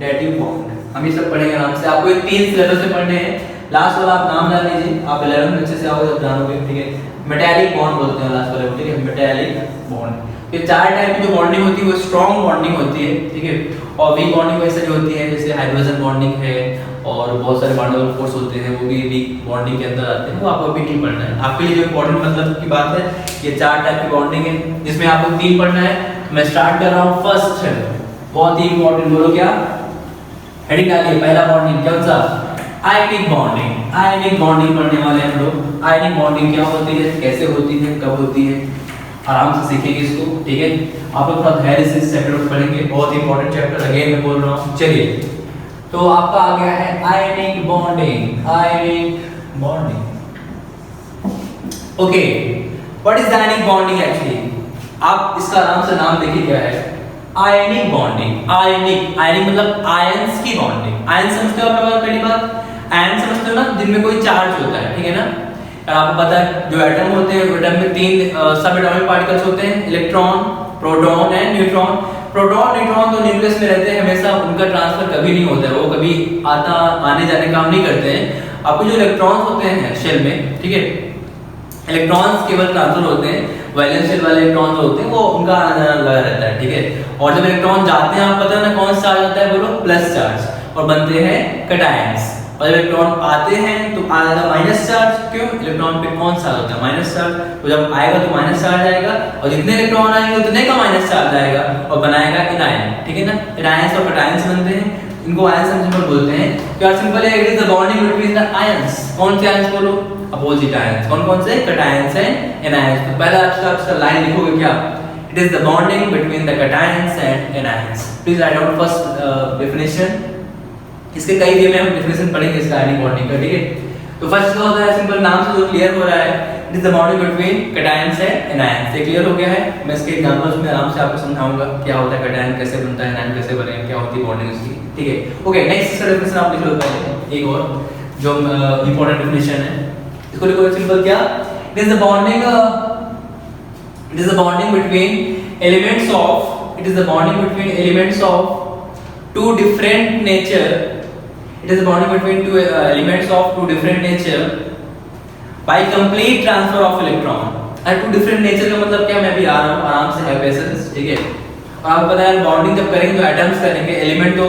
डेटिव बॉन्ड। हम ये सब पढ़ेंगे आराम से, आपको ये 3 सिलेबस से पढ़ने हैं। लास्ट वाला आप नाम जान लीजिए, आप 11th में अच्छे से आओगे तब जानोगे, ठीक है। मेटालिक बॉन्ड बोलते हैं लास्ट वाले को, ठीक है, मेटालिक बॉन्ड। ये 4 टाइप की जो बॉन्डिंग होती है वो स्ट्रॉन्ग बॉन्डिंग होती है, ठीक है, और वीक बॉन्डिंग वैसे जो होती है जैसे हाइड्रोजन बॉन्डिंग है, और बहुत सारे बॉन्डेबल फोर्स होते हैं वो भी वीक बॉन्डिंग के अंदर आते हैं, वो आपको अभी नहीं पढ़ना है। आपके लिए जो इंपॉर्टेंट मतलब की बात है, ये 4 टाइप की बॉन्डिंग है जिसमें आपको 3 पढ़ना है। मैं स्टार्ट कर रहा हूँ फर्स्ट, बहुत ही इंपॉर्टेंट, बोलो क्या, हेडिंग डालिए, पहला बॉन्डिंग कौन सा, आयनिक बॉन्डिंग। आयनिक बॉन्डिंग पढ़ने वाले हैं हम लोग। आयनिक बॉन्डिंग क्या होती है, कैसे होती है, कब होती है, आराम से सीखेंगे इसको, ठीक है। आप लोग थोड़ा धैर्य से इस चैप्टर को पढ़ेंगे, बहुत ही इंपॉर्टेंट चैप्टर, अगेन मैं बोल रहा हूँ। चलिए, तो आपका आ गया है ionic bonding, ionic bonding. Okay, what is ionic bonding actually, आप इसका आराम से नाम देखिए क्या है, आयनिक बॉन्डिंग। आयनिक, आयनिक मतलब आयंस की बॉन्डिंग। आयन समझते हो आप लोग, पहली बात आयन समझते हो ना, जिनमें कोई चार्ज होता है, ठीक है ना। आपको पता है जो एटम होते हैं, एटम में 3 सब एटॉमिक पार्टिकल्स होते हैं, electron, proton and neutron. Proton neutron तो न्यूक्लियस में रहते हैं हमेशा, उनका ट्रांसफर कभी नहीं होता है, वो कभी आने जाने काम नहीं करते हैं। आपको जो इलेक्ट्रॉन्स होते हैं शेल में, ठीक है, इलेक्ट्रॉन्स केवल ट्रांसफर होते हैं, वैलेंस शेल वाले इलेक्ट्रॉन्स होते हैं वो उनका आना जाना लगा रहता है, ठीक है। और जब इलेक्ट्रॉन जाते हैं, आप पता है ना कौन सा चार्ज होता है, बोलो प्लस चार्ज, और बनते हैं कैटायंस। और जब इलेक्ट्रॉन आते हैं तो आएगा माइनस चार्ज, क्यों, इलेक्ट्रॉन पे कौन सा होता है, माइनस चार्ज, तो जब आएगा तो माइनस चार्ज आएगा, और जितने इलेक्ट्रॉन आएंगे उतने का माइनस चार्ज आएगा और बनाएगा एनायन, ठीक है ना। एनायंस और कैटायंस बनते हैं, इनको आयंस हम सिंपल बोलते हैं। क्या सिंपल है, it is the bonding between the ions. कौन से आयंस बोलो, अपोजिट आयंस। कौन कौन से, कैटायंस एंड एनायंस। तो पहला आपका लाइन लिखोगे क्या, it is the bonding between the cations and anions. Please write down first definition, इसके कई वे में हम डेफिनेशन पढ़ेंगे इसका आयनिक बॉन्डिंग का, ठीक है। तो फर्स्ट क्या होता है, सिंपल नाम से जो क्लियर हो रहा है, it is the bonding between cations and anions. ये क्लियर हो गया है। मैं इसके एग्जांपल्स में आराम से आपको समझाऊंगा क्या होता है कैटायन कैसे बनता है, एनायन कैसे बने, क्या होती है बॉन्डिंग इसकी, ठीक है। ओके, नेक्स्ट इसका डेफिनेशन आप लिख लो पहले, एक और जो इंपॉर्टेंट डेफिनेशन है, इसको लिखो सिंपल क्या, it is the bonding, it is the bonding between elements of, it is the bonding between elements of two different nature, it is a bonding between two elements of two different nature by complete transfer of electron। और two different nature का मतलब क्या, मैं भी आ रहा हूँ आराम से, है पेशेंस, ठीक है। और आपको पता है बॉन्डिंग जब करेंगे तो एटम्स करेंगे, एलिमेंट तो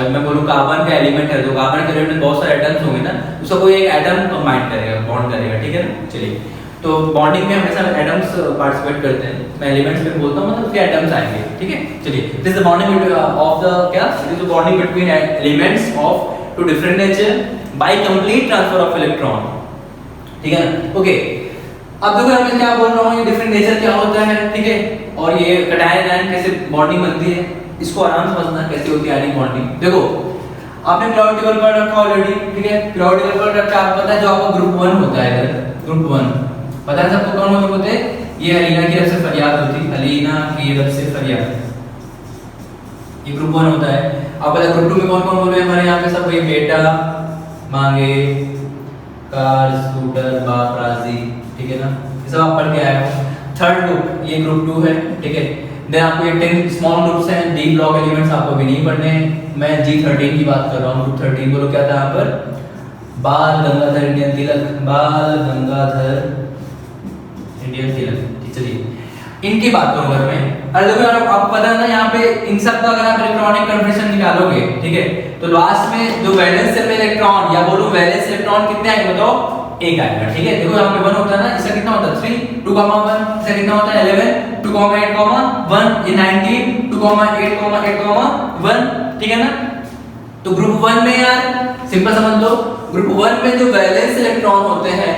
मैं बोलूँ कार्बन का एलिमेंट है, तो कार्बन के एलिमेंट में बहुत सारे एटम्स होंगे ना, उसका कोई एक एटम कंबाइन करेगा, बॉन्ड करेगा, ठीक है ना। चलिए, तो बॉन्डिंग में हमेशा एटम्स पार्टिसिपेट करते हैं, मैं एलिमेंट्स में बोलता हूँ मतलब उसके एटम्स आएंगे, ठीक है। चलिए, this is the bonding of the क्या, this is the bonding between elements of two different nature by complete transfer of electron, ठीक है ना। ओके, अब देखो यहाँ पे क्या बोल रहा हूँ, ये डिफरेंट नेचर क्या होता है, ठीक है, और ये कैटायन आयन कैसे बॉन्डिंग बनती है, इसको आराम से समझना कैसे होती है आयनिक बॉन्डिंग। देखो, आपने पीरियोडिक टेबल पढ़ रखा ऑलरेडी, ठीक है, पीरियोडिक टेबल पढ़ रखा, आपको पता है जो आपका ग्रुप 1 होता है, ग्रुप 1 पता है सबको कौन होते हैं, ये अलीना की तरफ से फरियाद होती है, अलीना की तरफ से फरियाद, ये ग्रुप 1 होता है। अब पता ग्रुप 2 में कौन कौन बोले हमारे यहाँ पे सब, वही बेटा मांगे कार स्कूटर बाप राजी, ठीक है ना, ये सब आप पढ़ के आए हो। थर्ड ग्रुप, ये ग्रुप 2 है, ठीक है। देन आपको ये 10 स्मॉल ग्रुप्स हैं, डी ब्लॉक एलिमेंट्स आपको भी नहीं पढ़ने हैं, मैं G13 की बात कर रहा हूँ। ग्रुप 13 बोलो क्या था यहाँ पर, बाल गंगाधर इंडियन तिलक, बाल गंगाधर इंडियन तिलक, चलिए इनकी बात करूँ अगर मैं। अरे देखो यार, आपको पता है ना यहाँ पे इन सब का अगर आप इलेक्ट्रॉनिक कन्फर्मेशन निकालोगे, ठीक है, तो लास्ट में जो वैलेंस शेल में इलेक्ट्रॉन या बोलो वैलेंस इलेक्ट्रॉन कितने आएंगे बताओ, एक आएगा, ठीक है। देखो यहाँ पे 1 होता है ना, इसका कितना होता है 3, 2,1, इसका कितना होता है 11, 2,8,1, ये 19, 2,8,8,1, ठीक है ना। तो ग्रुप 1 में यार सिंपल समझ लो, ग्रुप 1 में जो वैलेंस इलेक्ट्रॉन होते हैं,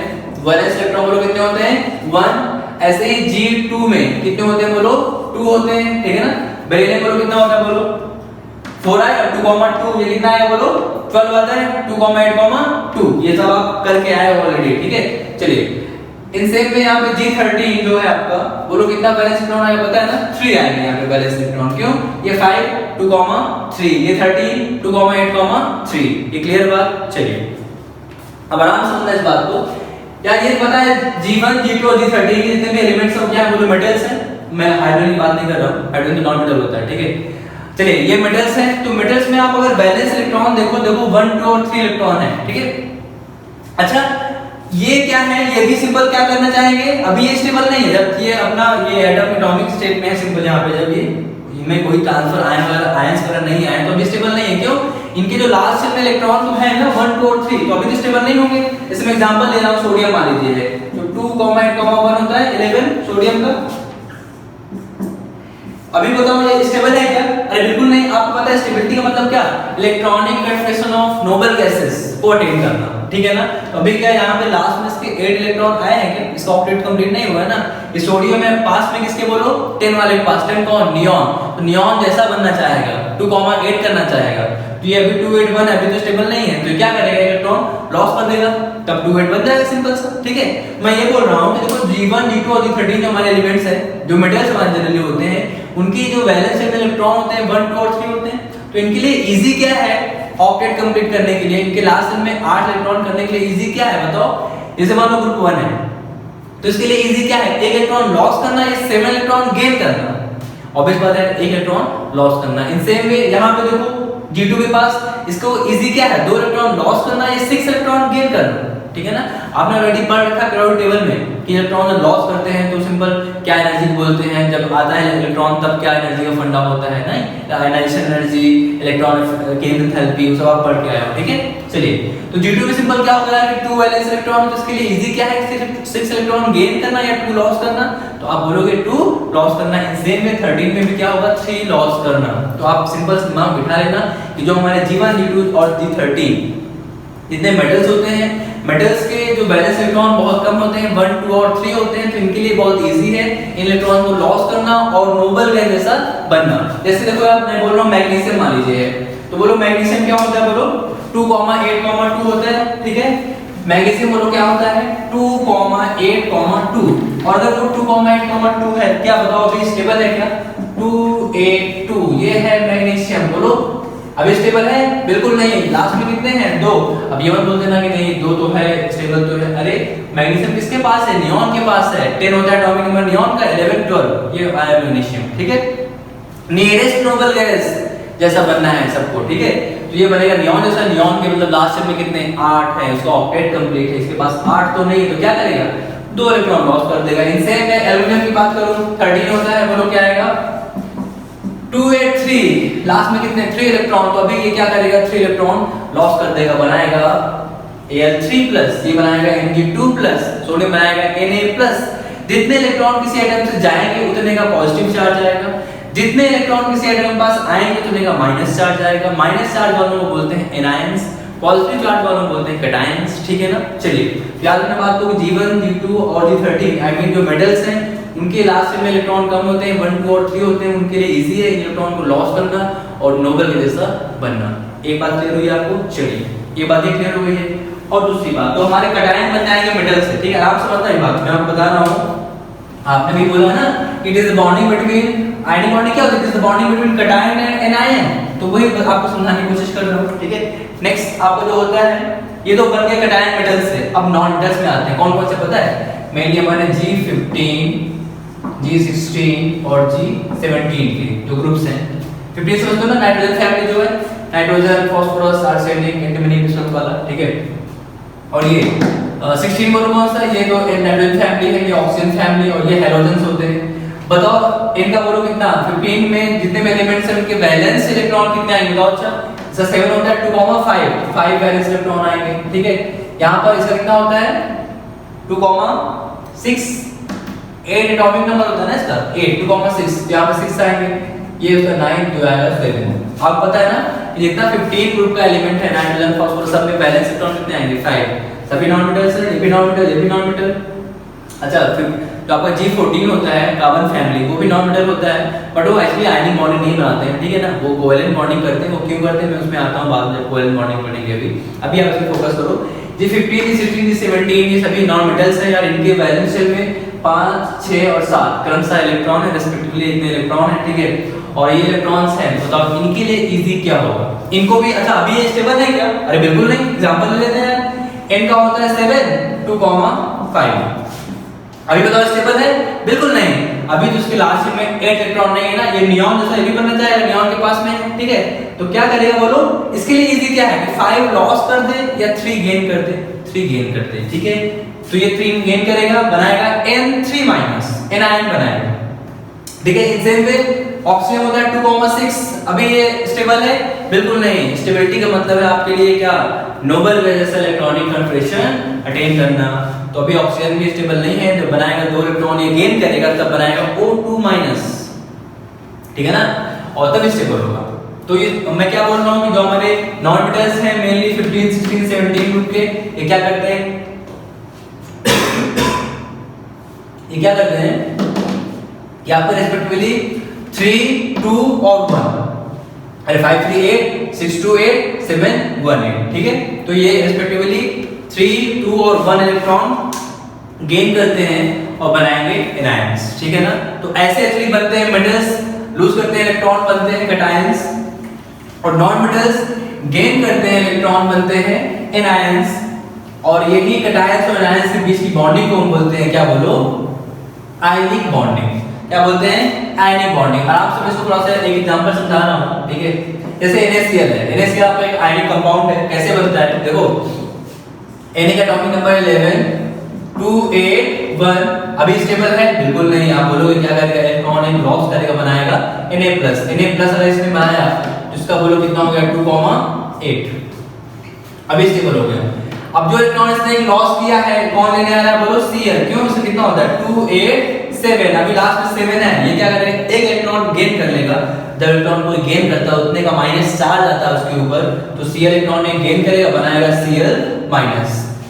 वैलेंस इलेक्ट्रॉन बोलो कितने होते हैं 1, ऐसे ही G2 में कितने होते हैं बोलो 2 होते हैं, ठीक है ना। बेरिलियम बोलो कितना होता है बोलो 4 आएगा, 2,2, ये कितना आएगा बोलो 12 आता है, 2,8,2, ये सब आप करके आए ऑलरेडी, ठीक है। चलिए, इन सेम में यहाँ पे G13 जो है आपका, बोलो कितना बैलेंस इलेक्ट्रॉन आएगा पता है ना, 3 आएंगे यहाँ पे बैलेंस इलेक्ट्रॉन, क्यों, ये 5, 2,3, ये 13, 2,8,3, ये क्लियर बात। चलिए, अब आराम से समझना इस बात को। यार ये पता है G1, G2 और G13 के जितने भी एलिमेंट्स हैं क्या है बोलो मेटल्स हैं, मैं हाइड्रोजन की बात नहीं कर रहा हूँ, हाइड्रोजन तो नॉन मेटल होता है, ठीक है। चलिए, ये मेटल्स हैं, तो मेटल्स में आप अगर बैलेंस इलेक्ट्रॉन देखो 1, 2 और 3 इलेक्ट्रॉन है, ठीक है। अच्छा, ये क्या है, ये भी सिंबल क्या करना चाहेंगे, अभी ये स्टेबल नहीं है, जब ये अपना ये एटम एटॉमिक स्टेट में है सिंबल, यहाँ पे जब ये इनमें कोई ट्रांसफर आयन वगैरह आयंस वगैरह नहीं आए तो अभी स्टेबल नहीं है, क्यों, इनके जो लास्ट शेल में इलेक्ट्रॉन तो है ना 1, 2 और 3, तो अभी तो स्टेबल नहीं होंगे। जैसे मैं एग्जांपल ले रहा हूँ, सोडियम मान लीजिए है, तो 2,8,1 होता है 11 सोडियम का, अभी बताओ ये स्टेबल है क्या, अरे बिल्कुल नहीं। आपको पता है स्टेबिलिटी का मतलब क्या, electronic confirmation of noble gases को अटेन करना, ठीक है ना। तो अभी क्या यहाँ पे लास्ट में इसके 8 इलेक्ट्रॉन आए हैं, क्या इसका ऑक्टेट कंप्लीट नहीं हुआ है ना। इस सोडियम में पास में किसके बोलो 10 वाले के पास, 10 कौन, नियॉन, तो नियॉन जैसा बनना चाहेगा 2,8 करना चाहेगा, तो ये अभी 281 है, अभी तो स्टेबल नहीं है, तो क्या करेगा इलेक्ट्रॉन लॉस कर देगा, तब 28 बन जाएगा, सिंपल सा, ठीक है। मैं ये बोल रहा हूँ कि देखो G1, G2 और G13 जो हमारे एलिमेंट्स हैं, जो मेटल्स जनरली होते हैं, उनकी जो वैलेंस शेल में इलेक्ट्रॉन होते हैं 1, 2 और 3 होते हैं, तो इनके लिए इजी क्या है ऑक्टेट कंप्लीट करने के लिए, इनके लास्ट शेल में 8 इलेक्ट्रॉन करने के लिए इजी क्या है बताओ। जैसे मान लो ग्रुप 1 है, तो इसके लिए इजी क्या है, एक इलेक्ट्रॉन लॉस करना या 7 इलेक्ट्रॉन गेन करना, ऑब्वियस बात है एक इलेक्ट्रॉन लॉस करना। इन सेम वे यहाँ पे देखो G2 के पास, इसको इजी क्या है 2 इलेक्ट्रॉन लॉस करना या 6 इलेक्ट्रॉन गेन करना, ठीक है ना। आपने ऑलरेडी पढ़ रखा पीरियोडिक टेबल में कि इलेक्ट्रॉन लॉस करते हैं तो सिंपल क्या एनर्जी बोलते हैं, जब आता है इलेक्ट्रॉन तब क्या एनर्जी का फंडा होता है, नहीं आयनाइजेशन एनर्जी, इलेक्ट्रॉन केंद्रित एंथैल्पी, वो सब आप पढ़ के आए हो, ठीक है। चलिए, तो G2 में सिंपल क्या होगा कि 2 वैलेंस इलेक्ट्रॉन, तो इसके लिए इजी क्या है 6 इलेक्ट्रॉन गेन करना या 2 लॉस करना, तो आप बोलोगे 2 लॉस करना। इन सेम में 13 में भी क्या होगा 3 लॉस करना। तो आप सिंपल दिमाग बिठा लेना कि जो हमारे G1, G2 और G13 जितने मेटल्स होते हैं, मेटल्स के जो बैलेंस इलेक्ट्रॉन बहुत कम होते हैं, 1, 2 और 3 होते हैं, तो इनके लिए बहुत इजी है इन इलेक्ट्रॉन को लॉस करना और नोबल गैस जैसा बनना। जैसे देखो आप, मैं बोल रहा हूँ मैग्नीशियम मान लीजिए, तो बोलो मैग्नीशियम क्या होता है बोलो 2,8,2 होता है, ठीक है। मैग्नीशियम बोलो क्या होता है 2,8,2, और अगर वो 2,8,2 है क्या बताओ अभी स्टेबल है क्या 2,8,2, ये है मैग्नीशियम, बोलो अभी स्टेबल है, बिल्कुल नहीं। लास्ट में कितने हैं 2, अब ये मत बोल देना कि नहीं 2 तो है स्टेबल तो है, अरे मैग्नीशियम किसके पास है, नियॉन के पास है, 10 होता है एटॉमिक नंबर नियॉन का, 11, 12 ये आया मैग्नीशियम, ठीक है। नियरेस्ट नोबल गैस जैसा बनना है सबको, ठीक है। तो ये बनेगा नियॉन जैसा, नियॉन के मतलब लास्ट में कितने 8 है, उसका ऑक्टेट कंप्लीट है, इसके पास 8 तो नहीं, तो क्या करेगा 2 इलेक्ट्रॉन लॉस कर देगा। इनसे मैं एल्युमिनियम की बात करूं 13 होता है, बोलो क्या आएगा 283, लास्ट में कितने 3 इलेक्ट्रॉन, तो अभी ये क्या करेगा 3 इलेक्ट्रॉन लॉस कर देगा, बनाएगा Al3+, ये बनाएगा Mg2+, सोडियम बनाएगा Na+। जितने इलेक्ट्रॉन किसी एटम से जाएंगे उतने का पॉजिटिव चार्ज आएगा, जितने इलेक्ट्रॉन किसी एटम के पास आएंगे उतने का माइनस चार्ज आएगा। माइनस चार्ज वालों को बोलते हैं एनायंस, पॉजिटिव चार्ज वालों को बोलते हैं कैटायंस, ठीक है ना। चलिए याद रखना बात को, G1, G2 और G13 आई मीन जो मेटल्स हैं उनके लास्ट में इलेक्ट्रॉन कम होते हैं, 1, 2 और 3 होते हैं, उनके लिए इजी है इलेक्ट्रॉन को लॉस करना और नोबेल के जैसा बनना। एक बात क्लियर हुई आपको? चलिए ये बात क्लियर हो गई है। और दूसरी बात, तो हमारे कैटायन बन जाएंगे मेटल से, ठीक है, आराम से बताइए बात, मैं आपको बता रहा हूं। आपने भी बोला ना it is the bonding between, ionic bonding क्या होती है? It is the bonding between cation and anion, तो वही आपको समझाने की कोशिश कर रहा हूं, ठीक है। नेक्स्ट आपको जो होता है, ये तो बन गए कैटायन मेटल से। अब नॉन मेटल्स में आते हैं, कौन कौन से पता है? मेनली हमारे G15, G16 और G17 के जो ग्रुप्स हैं। 15 समझ लो ना, नाइट्रोजन फैमिली जो है, नाइट्रोजन, फास्फोरस, आर्सेनिक, एंटीमनी किस्म वाला, ठीक है। और ये 16 बोलो कौन सा? ये तो नाइट्रोजन फैमिली है, ये ऑक्सीजन फैमिली और ये हैलोजेंस होते हैं। बताओ इनका बोलो कितना? 15 में जितने भी एलिमेंट्स हैं उनके वैलेंस इलेक्ट्रॉन कितने आएंगे बताओ? अच्छा जैसा 7 होता है 2,5 5 वैलेंस इलेक्ट्रॉन आएंगे, ठीक है। यहां पर इसका कितना होता है? 2,6 8 एटॉमिक नंबर होता है ना इसका, 8 2,6, यहां पर 6 आएंगे, ये उसका 9 जो आएगा 7। आपको पता है ना कि जितना 15 ग्रुप का एलिमेंट है, नाइट्रोजन, फास्फोरस, सब में वैलेंस इलेक्ट्रॉन कितने आएंगे? 5। सभी नॉन मेटल्स हैं, ये भी नॉन मेटल, ये भी नॉन मेटल। अच्छा फिर जो आपका G14 होता है कार्बन फैमिली, वो भी नॉन मेटल होता है, बट वो एक्चुअली आयनिक बॉन्डिंग नहीं बनाते हैं, ठीक है ना, वो कोवेलेंट बॉन्डिंग करते हैं। वो क्यों करते हैं मैं उसमें आता हूं बाद में, कोवेलेंट बॉन्डिंग पढ़ेंगे अभी आप इस पे फोकस करो। G15, G16, G17 ये सभी नॉन मेटल्स हैं यार, इनके वैलेंस शेल में 5, 6 और 7 क्रमशः इलेक्ट्रॉन है, रिस्पेक्टिवली इतने इलेक्ट्रॉन है, ठीक है। और ये इलेक्ट्रॉन्स हैं, बताओ इनके लिए इजी क्या होगा? इनको भी अच्छा अभी ये स्टेबल है क्या? अरे बिल्कुल नहीं, एग्जांपल ले लेते हैं। n का होता है 7 2,5, अभी बताओ स्टेबल है? बिल्कुल नहीं, अभी तो उसके लास्ट में 8 इलेक्ट्रॉन नहीं है ना, ये नियॉन जैसा ये भी बनना चाहेगा, नियॉन के पास में है, ठीक है। तो क्या करेगा बोलो? इसके लिए इजी क्या है कि 5 लॉस कर दे या 3 गेन कर दे? 3 गेन कर दे, ठीक है। तो ये 3 गेन करेगा, बनाएगा N3- एनायन बनाएगा, ठीक है। इन सेम वे ऑक्सीजन होता है 2,6, अभी ये स्टेबल है? बिल्कुल नहीं, स्टेबिलिटी का मतलब है आपके लिए क्या? नोबेल जैसा इलेक्ट्रॉनिक कॉन्फिगरेशन अटेन करना। तो अभी ऑक्सीजन भी स्टेबल नहीं है, जब बनाएगा 2 इलेक्ट्रॉन ये गेन करेगा तब बनाएगा O2-, ठीक है ना, और तब स्टेबल होगा। तो ये मैं क्या बोल रहा हूं कि जो हमारे नॉन मेटल्स हैं मेनली 15, 16, 17 ग्रुप के, ये क्या करते हैं? ये क्या करते हैं कि आपको रेस्पेक्टिवली 3, 2 और 1, अरे 5, 3, 8, 6, 2, 8, 7, 1, 8, ठीक है। तो ये रेस्पेक्टिवली 3, 2 और 1 इलेक्ट्रॉन गेन करते हैं और बनाएंगे एनायंस, ठीक है ना। तो ऐसे एक्चुअली बनते हैं मेटल्स, लूज करते हैं इलेक्ट्रॉन बनते हैं कैटायंस, और नॉन मेटल्स गेन करते हैं इलेक्ट्रॉन बनते हैं एनायंस। और यही कैटायंस और एनायंस के बीच की बॉन्डिंग को हम बोलते हैं क्या बोलो? Ionic bonding. क्या बोलते हैं? Ionic bonding. आराम से मैं इसको थोड़ा सा एक एग्जांपल समझा रहा हूं, ठीक है। जैसे NaCl है, NaCl आपका एक आयनिक कंपाउंड है, कैसे बनता है देखो, Na का एटॉमिक नंबर 11 2 8 1, अभी स्टेबल है? बिल्कुल नहीं। आप बोलोगे क्या करेगा? इलेक्ट्रॉन एक लॉस करेगा, बनाएगा Na+, अगर इसने बनाया जिसका बोलो कितना हो गया? 2,8, अभी स्टेबल हो गया। अब जो इलेक्ट्रॉन इसने लॉस किया है कौन लेने आ रहा है? बोलो Cl। क्यों? इससे कितना होता है? 2 8 7, अभी लास्ट में 7 है, ये क्या करेगा? एक इलेक्ट्रॉन गेन कर लेगा। जब इलेक्ट्रॉन को गेन करता है उतने का माइनस चार्ज आता है उसके ऊपर, तो Cl इलेक्ट्रॉन ने गेन करेगा, बनाएगा Cl-।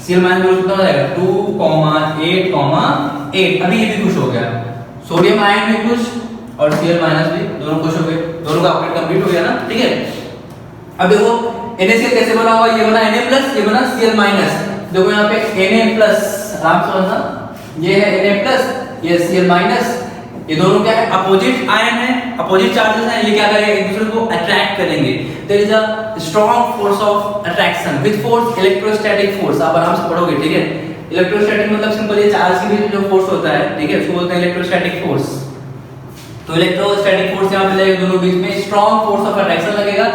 Cl- बोलो कितना हो जाएगा? 2,8,8, अभी ये भी खुश हो गया, सोडियम आयन भी खुश और Cl- भी, दोनों खुश हो गए, दोनों का अपग्रेड कंप्लीट हो गया ना, ठीक है। अब देखो NaCl कैसे बना हुआ? ये बना Na+, ये बना Cl-। देखो यहाँ पे Na+, आराम से समझना, ये है Na+, ये Cl-, ये दोनों क्या है? अपोजिट आयन है, अपोजिट चार्जेस हैं, ये क्या करेंगे? एक दूसरे को अट्रैक्ट करेंगे। There is a strong force of attraction with force electrostatic force. आप आराम से पढ़ोगे, ठीक है। इलेक्ट्रोस्टैटिक मतलब सिंपल ये चार्ज के बीच जो फोर्स होता है, ठीक है, उसको बोलते हैं इलेक्ट्रोस्टैटिक फोर्स। तो इलेक्ट्रोस्टैटिक फोर्स यहां पे लगेगा, दोनों बीच में स्ट्रांग फोर्स ऑफ अट्रैक्शन लगेगा।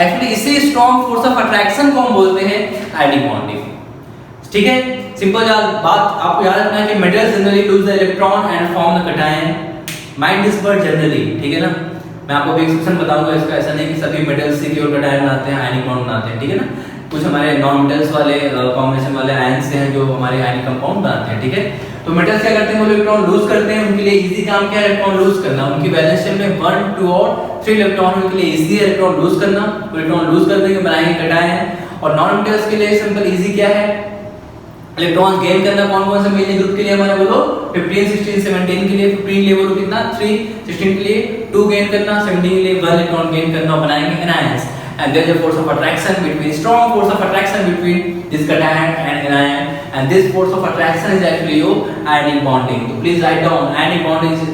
एक्चुअली इसी स्ट्रांग फोर्स ऑफ अट्रैक्शन को हम बोलते हैं आयनिक बॉन्डिंग, ठीक है। सिंपल बात आपको याद रखना है कि metals generally lose the electron and form the cation, mind disperse generally, ठीक है ना। मैं आपको भी एक्सेप्शन बताऊंगा इसका, ऐसा नहीं कि सभी मेटल्स से केवल कैटायन बनाते हैं, आयनिक बॉन्ड बनाते हैं, ठीक है ना। कुछ हमारे नॉन मेटल्स वाले कॉम्बिनेशन वाले आयंस हैं जो हमारे आयनिक कंपाउंड बनाते हैं, ठीक है। तो मेटल्स क्या करते हैं, वो इलेक्ट्रॉन लूज करते हैं, उनके लिए इजी काम क्या है, इलेक्ट्रॉन लूज करना। उनकी वैलेंस शेल में 1, 2 और 3 इलेक्ट्रॉन, उनके लिए इजी है इलेक्ट्रॉन लूज करना। इलेक्ट्रॉन लूज कर देंगे, बनाएंगे कैटायन। और नॉन मेटल्स के लिए सिंपल इजी क्या है, इलेक्ट्रॉन्स गेन करना। कौन कौन से मेन ग्रुप के लिए हमारे बोलो, 15, 16, 17 के लिए 15 लिए बोलो कितना 3, 16 के लिए 2 गेन करना, 17 के लिए 1 इलेक्ट्रॉन गेन करना, बनाएंगे anions. And there is a force of attraction between, strong force of attraction between this cation and anion, and this force of attraction is actually your ionic bonding. So please write down, ionic bonding is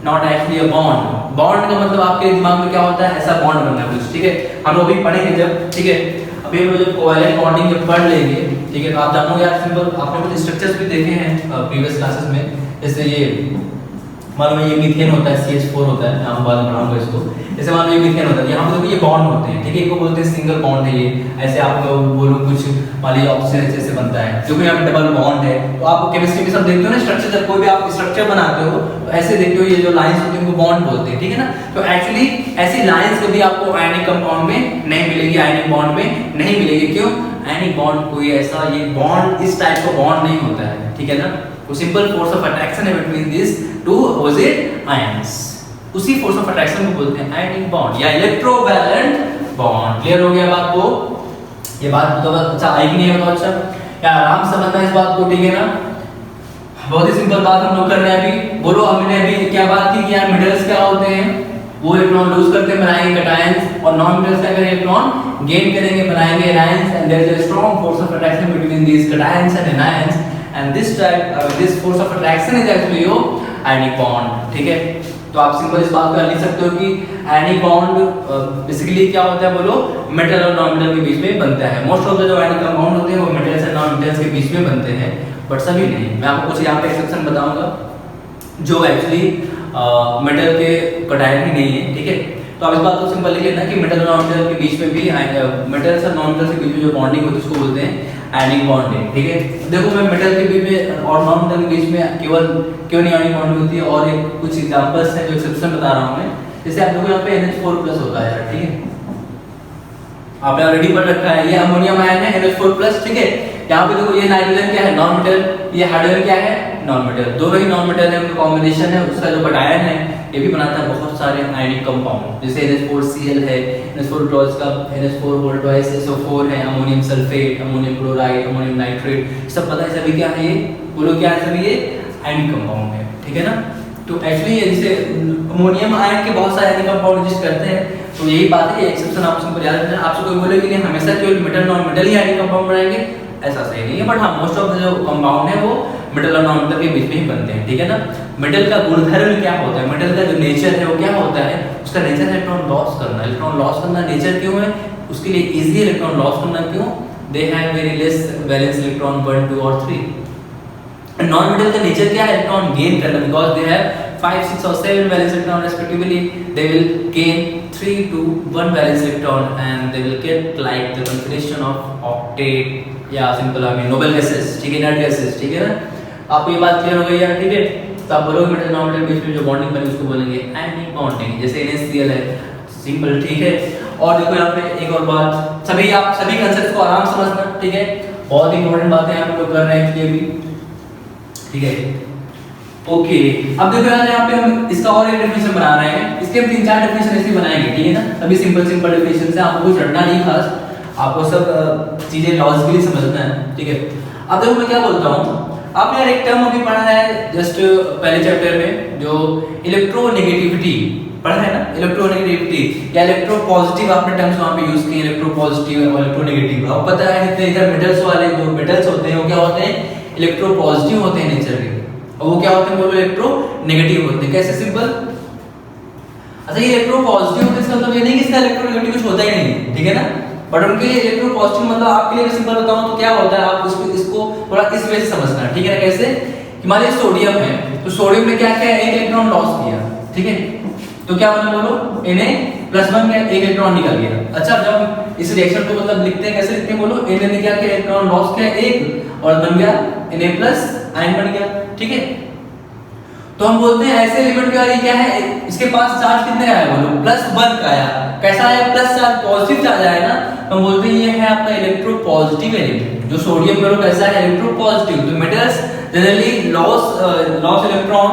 not actually a bond. Bond का मतलब आपके दिमाग में क्या होता है, ऐसा bond बनना कुछ, ठीक है। हम लोग अभी पढ़ेंगे जब, ठीक है, अभी हम लोग जब कोवैलेंट बॉन्डिंग जब पढ़ लेंगे, ठीक है, तो आप जानोगे यार सिंपल आपने कुछ स्ट्रक्चर्स भी देखे हैं प्रीवियस क्लासेस में। जैसे ये मान लो ये मीथेन होता है, CH4 होता है, हम बाद में पढ़ाऊंगा इसको। जैसे मान लो ये मीथेन होता है, यहाँ पे देखो ये बॉन्ड होते हैं, ठीक है, इनको बोलते हैं सिंगल बॉन्ड है ये। ऐसे आप बोलो कुछ मान लीजिए ऑक्सीजन जैसे बनता है, देखो यहाँ पे डबल बॉन्ड है। तो आप केमिस्ट्री में सब देखते हो ना स्ट्रक्चर, जब कोई भी आप स्ट्रक्चर बनाते हो तो ऐसे देखते हो, ये जो लाइंस होती है उनको बॉन्ड बोलते हैं, ठीक है ना। तो एक्चुअली ऐसी लाइंस कभी आपको आयनिक कंपाउंड में नहीं मिलेगी, आयनिक बॉन्ड में नहीं मिलेगी। क्यों, आयनिक बॉन्ड कोई ऐसा ये बॉन्ड इस टाइप का बॉन्ड नहीं होता है, ठीक है ना। तो सिंपल फोर्स ऑफ अट्रैक्शन है between this two opposite ions, उसी फोर्स ऑफ अट्रैक्शन को बोलते हैं आयनिक बॉन्ड या इलेक्ट्रोवैलेंट बॉन्ड। क्लियर हो गया बात को, ये बात तो अच्छा आएगी नहीं है, तो अच्छा क्या आराम से समझना इस बात को, ठीक है ना। बहुत ही सिंपल बात हम लोग कर रहे हैं अभी। बोलो हमने अभी क्या बात की कि यार मेटल्स क्या होते हैं, वो इलेक्ट्रॉन लूज करते हैं, बनाएंगे कैटायंस। और नॉन मेटल्स क्या करेंगे, इलेक्ट्रॉन गेन करेंगे, बनाएंगे anions. And there is a strong force of attraction between these cations and anions, and this force of attraction is actually your ionic bond, ठीक है। तो आप सिंपल इस बात को लिख सकते हो कि आयनिक बॉन्ड बेसिकली क्या होता है, बोलो मेटल और नॉन मेटल के बीच में बनता है। मोस्ट ऑफ द जो आयनिक कंपाउंड होते हैं वो मेटल्स एंड नॉन मेटल्स के बीच में बनते हैं, बट सभी नहीं। मैं आपको कुछ यहाँ पे एक्सेप्शन बताऊंगा जो एक्चुअली मेटल के कैटायन ही नहीं है, ठीक है। तो आप इस बात को सिंपल लिख लेना कि मेटल और नॉन मेटल के बीच में भी मेटल्स और नॉन मेटल्स के बीच में जो बॉन्डिंग होती है उसको बोलते हैं आयनिक बॉन्डिंग, ठीक है। देखो मैं मेटल के बीच में और नॉन मेटल के बीच में केवल क्यों नहीं आयनिक बॉन्डिंग होती है, और एक कुछ एग्जांपल्स हैं जो एक्सेप्शन बता रहा हूं मैं। जैसे आप देखो यहाँ पे NH4+ होता है, ठीक है, आपने ऑलरेडी पढ़ रखा है, ये अमोनियम आयन है NH4+, ठीक है। यहाँ पे देखो ये नाइट्रोजन क्या है, नॉन मेटल, ये हाइड्रोजन क्या है, नॉन मेटल, दोनों ही नॉन मेटल है, उनका कॉम्बिनेशन है, उसका जो कैटायन है ये भी बनाता है बहुत सारे आयनिक कंपाउंड। जैसे NH4Cl है, NH4 का NH4 SO4 है, ammonium sulphate, ammonium chloride, ammonium nitrate, सब पता है सभी क्या है, ये बोलो क्या है, सभी ये आयनिक कंपाउंड है, ठीक है ना। तो एक्चुअली जैसे अमोनियम आयन के बहुत सारे आयनिक कंपाउंड एग्जिस्ट करते हैं, तो यही बात है, ये एक्सेप्शन आप सिंपल याद रखना। आपसे कोई बोले कि नहीं हमेशा केवल मेटल नॉन मेटल ही आयनिक कंपाउंड बनाएंगे, ऐसा सही नहीं है, बट हाँ मोस्ट ऑफ द जो कंपाउंड है वो मेटल और नॉन मेटल के बीच में ही बनते हैं, ठीक है ना। मेटल का गुणधर्म क्या होता है, मेटल का जो नेचर है वो क्या होता है, उसका नेचर है इलेक्ट्रॉन लॉस करना। इलेक्ट्रॉन लॉस करना नेचर क्यों है, उसके लिए इजी इलेक्ट्रॉन लॉस करना क्यों, they have very less valence electron 1, 2 और 3। नॉन मेटल का नेचर क्या है, इलेक्ट्रॉन गेन करना, बिकॉज़ दे हैव 5, 6 और 7 valence electron respectively, they will gain 3 to 1 valence electron and they will get like the configuration of octet या simple I mean noble gases, ठीक है, nut gases, ठीक है ना। आपको ये बात क्लियर हो गई यार, ठीक है। तो आप बोलोगे मेटल नॉन मेटल बीच में जो बॉन्डिंग बनी उसको बोलेंगे आयनिक बॉन्डिंग, जैसे NaCl है, सिंपल, ठीक है। और देखो यहाँ पे एक और बात, आप सभी कंसेप्ट को आराम समझना, ठीक है, बहुत इंपॉर्टेंट बातें आप लोग कर रहे हैं इसलिए भी, ठीक है। ओके अब देखो यार यहाँ पे हम इसका और एक डेफिनेशन बना रहे हैं, इसके हम 3-4 डेफिनेशन ऐसे बनाएंगे, ठीक है ना। सभी सिंपल डेफिनेशन से, आपको कुछ रटना नहीं खास, आपको सब चीजें लॉजिकली समझना है, ठीक है। अब देखो मैं क्या बोलता हूँ, आपने यार एक टर्म अभी पढ़ा है जस्ट पहले चैप्टर में, जो इलेक्ट्रोनेगेटिविटी पढ़ा है ना, इलेक्ट्रोनेगेटिविटी या इलेक्ट्रोपॉजिटिव आपने टर्म्स वहां पे यूज किए, इलेक्ट्रोपॉजिटिव और इलेक्ट्रोनेगेटिव। आपको पता है जितने इधर मेटल्स वाले जो मेटल्स होते हैं वो क्या होते हैं, इलेक्ट्रोपॉजिटिव होते हैं नेचर के, और वो क्या होते हैं, बोलो इलेक्ट्रोनेगेटिव होते हैं। कैसे, सिंपल, अच्छा ये इलेक्ट्रोपॉजिटिव होते हैं इसका मतलब ये नहीं कि इसका इलेक्ट्रोनेगेटिव कुछ होता ही नहीं, ठीक है ना। बट उनके लिए इलेक्ट्रोपॉजिटिव मतलब आपके लिए सिंपल बताऊं तो क्या होता है, आप इसको थोड़ा इस वे से समझना, ठीक है ना। कैसे कि मान लीजिए सोडियम है, तो सोडियम ने क्या किया, एक इलेक्ट्रॉन लॉस किया, ठीक है, तो क्या बना, बोलो Na+1 में एक इलेक्ट्रॉन निकल गया। अच्छा जब इस रिएक्शन को मतलब लिखते हैं, कैसे लिखते हैं, बोलो Na ने क्या किया, इलेक्ट्रॉन लॉस किया एक, और बन गया Na+ आयन बन गया, ठीक है। तो हम बोलते हैं ऐसे एलिमेंट का ये क्या है, इसके पास चार्ज कितने का है, बोलो +1 का आया। कैसा है, प्लस चार्ज, पॉजिटिव चार्ज आया ना, तो बोलते हैं ये है आपका इलेक्ट्रोपॉजिटिव एलिमेंट। जो सोडियम में कैसा है, इलेक्ट्रोपॉजिटिव। तो metals generally loss electron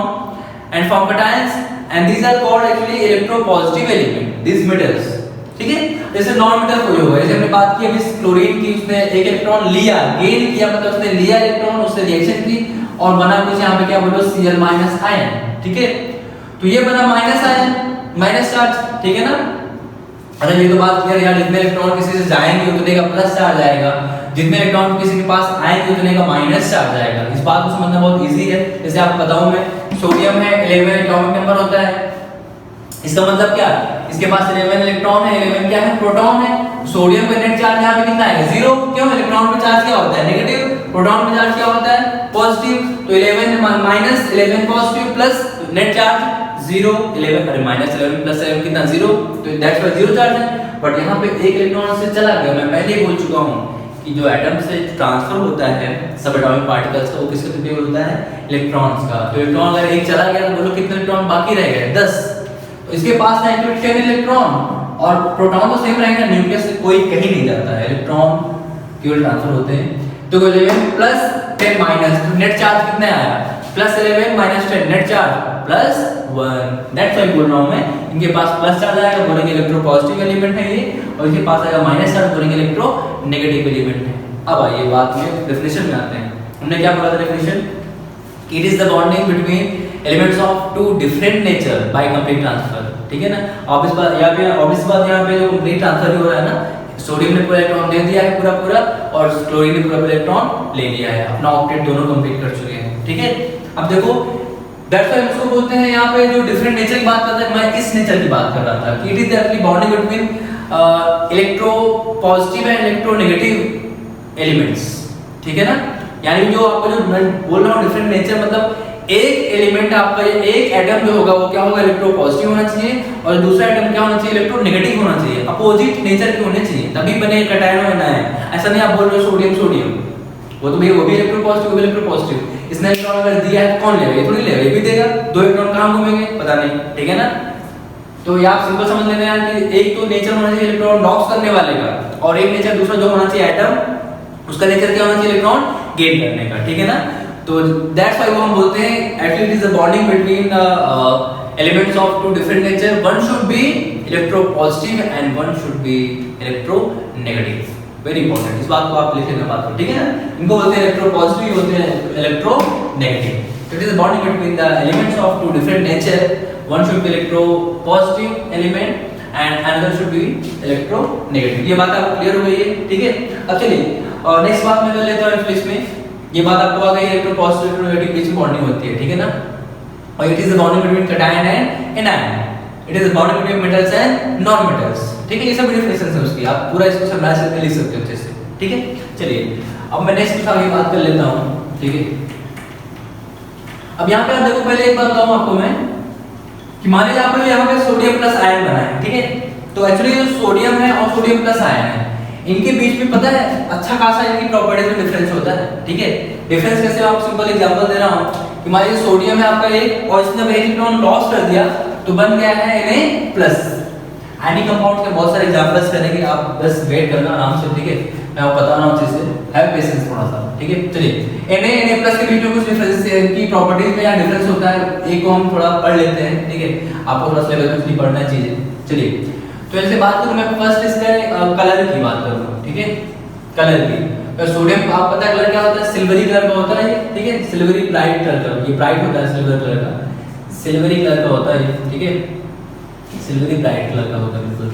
and form cations and these are called actually electropositive element, these metals. ठीक है, जैसे नॉन मेटल कोई होगा, जैसे हमने बात की अभी क्लोरीन की, उसने एक इलेक्ट्रॉन लिया, गेन किया, मतलब उसने लिया इलेक्ट्रॉन, उससे रिएक्शन की और बना कुछ यहाँ पे क्या बोलो Cl माइनस आयन। ठीक है, तो ये बना माइनस आयन, माइनस चार्ज। ठीक है ना, अरे ये तो बात क्लियर यार, जितने इलेक्ट्रॉन किसी से जाएंगे उतने का प्लस चार्ज आएगा, जितने इलेक्ट्रॉन किसी के पास आएंगे उतने का माइनस चार्ज आएगा। इस बात को समझना बहुत इजी है। जैसे आपको बताऊं मैं, सोडियम है 11 एटॉमिक नंबर होता है, इसका मतलब क्या, इसके पास 11 इलेक्ट्रॉन है, 11 क्या है, प्रोटॉन है। सोडियम का नेट चार्ज यहाँ पे कितना है, 0। क्यों, इलेक्ट्रॉन पे चार्ज क्या होता है, नेगेटिव, प्रोटॉन पे चार्ज क्या होता है, पॉजिटिव। तो 11 minus 11 positive plus net charge 0, 11 अरे माइनस 11 प्लस 11 कितना 0, तो दैट्स व्हाई 0 चार्ज है। बट यहाँ पे एक इलेक्ट्रॉन से चला गया, मैं पहले ही बोल चुका हूँ कि जो एटम से ट्रांसफर होता है सब एटॉमिक पार्टिकल्स का, वो किसके थ्रू होता है, इलेक्ट्रॉन्स का। तो इलेक्ट्रॉन अगर एक चला गया तो बोलो कितने इलेक्ट्रॉन बाकी रह गए, 10। इसके पास है 10 इलेक्ट्रॉन और प्रोटॉन तो सेम रहेगा, न्यूक्लियस से कोई कहीं नहीं जाता है, इलेक्ट्रॉन केवल ट्रांसफर होते हैं। तो 11 प्लस 10 माइनस, तो नेट चार्ज कितना आया, plus 11 minus 10, net charge plus 1। That's why बोल रहा हूं मैं, इनके पास प्लस चार्ज आएगा, बोलेंगे इलेक्ट्रोपॉजिटिव एलिमेंट है ये, और इनके पास आएगा माइनस चार्ज, बोलेंगे इलेक्ट्रोनेगेटिव एलिमेंट है। अब आइए बात में डेफिनेशन में आते हैं। हमने क्या बोला था definition, it is the bonding between elements of two different nature by complete transfer. ठीक है ना, ऑब्वियस बात यहाँ पे जो कंप्लीट ट्रांसफर हो रहा है ना, सोडियम ने पूरा इलेक्ट्रॉन दे दिया है पूरा और क्लोरीन ने पूरा इलेक्ट्रॉन ले लिया है, अपना ऑक्टेट दोनों कंप्लीट कर चुके हैं। ठीक है, अब देखो दैट्स व्हाई इसको बोलते हैं यहाँ पे जो डिफरेंट नेचर की बात करते हैं, मैं इस नेचर की बात कर रहा था कि it is actually bonding between electropositive and electronegative elements. ठीक है ना, यानी जो आपको जो मैं बोल रहा हूँ डिफरेंट नेचर, मतलब एक एलिमेंट आपका, एक एटम जो होगा वो क्या होगा, इलेक्ट्रोपॉजिटिव होना चाहिए, और दूसरा एटम क्या होना चाहिए, इलेक्ट्रोनेगेटिव होना चाहिए, अपोजिट नेचर के होने चाहिए, तभी बने कैटायन और एनायन। ऐसा नहीं आप बोल रहे हो सोडियम सोडियम, वो तो भैया वो भी इलेक्ट्रोपॉजिटिव, वो भी इलेक्ट्रोपॉजिटिव, इसने इलेक्ट्रॉन अगर दिया है तो कौन लेगा, ये थोड़ी लेगा, ये भी देगा, दो इलेक्ट्रॉन कहां घूमेंगे पता नहीं। ठीक है ना, तो ये आप सिंपल समझ लेना यार कि एक तो नेचर होना चाहिए इलेक्ट्रॉन लॉस करने वाले का, और एक नेचर दूसरा जो होना चाहिए एटम, उसका नेचर क्या होना चाहिए, इलेक्ट्रॉन गेन करने का। ठीक है ना, तो दैट्स व्हाई वो हम बोलते हैं actually it is the bonding between elements of two different nature, one should be electropositive and one should be electronegative. Very important, इस बात को आप लिख लेना बात को। ठीक है ना, इनको बोलते हैं इलेक्ट्रोपॉजिटिव, बोलते हैं electronegative. It is the bonding between the elements of two different nature, one should be electropositive element and another should be electronegative. ये बात आपको क्लियर हो गई है। ठीक है, अब चलिए और नेक्स्ट बात मैं कर लेता हूं इंग्लिश में। ये बात आपको आ गई, इलेक्ट्रोपॉजिटिव इलेक्ट्रोनेगेटिव बीच में बॉन्डिंग होती है। ठीक है ना, और it is the bonding between cation and anion, it is the bonding between metals and non metals. ठीक है, ये सब डेफिनेशंस है उसकी, आप पूरा इसको समराइज करके लिख सकते हो अच्छे से। ठीक है, चलिए अब मैं नेक्स्ट कुछ आगे बात कर लेता हूं। ठीक है, अब यहाँ पे आप देखो, पहले एक बात बताऊं आपको मैं कि मान लीजिए यहाँ पे सोडियम प्लस आयन बना है। ठीक है, तो एक्चुअली जो सोडियम है और सोडियम प्लस आयन है, इनके बीच में पता है अच्छा खासा इनकी प्रॉपर्टीज में डिफरेंस होता है। ठीक है, डिफरेंस कैसे, आप सिंपल एग्जांपल दे रहा हूं कि मान लीजिए सोडियम है आपका एक, और इसने एक इलेक्ट्रॉन लॉस कर दिया तो बन गया है Na+। एनी कंपाउंड के बहुत सारे एग्जांपल्स करेंगे, आप बस वेट करना आराम से। ठीक है, मैं आपको बता रहा हूं अच्छे से, हैव पेशेंस थोड़ा सा। ठीक है, चलिए Na के बीच में कुछ डिफरेंस है, इनकी प्रॉपर्टीज में क्या डिफरेंस होता है, एक को हम थोड़ा पढ़ लेते हैं। ठीक है, आपको थोड़ा सा लेवल पे पढ़ना चाहिए। चलिए, तो ऐसे बात करूं मैं फर्स्ट इसका कलर की बात करूंगा। ठीक है, कलर की, तो सोडियम आप पता है कलर क्या होता है, सिल्वरी कलर का होता है। ठीक है, सिल्वरी ब्राइट कलर का, ये ब्राइट होता है सिल्वर कलर का, सिल्वरी कलर का होता है। ठीक है, सिल्वरी ब्राइट कलर का होता है बिल्कुल।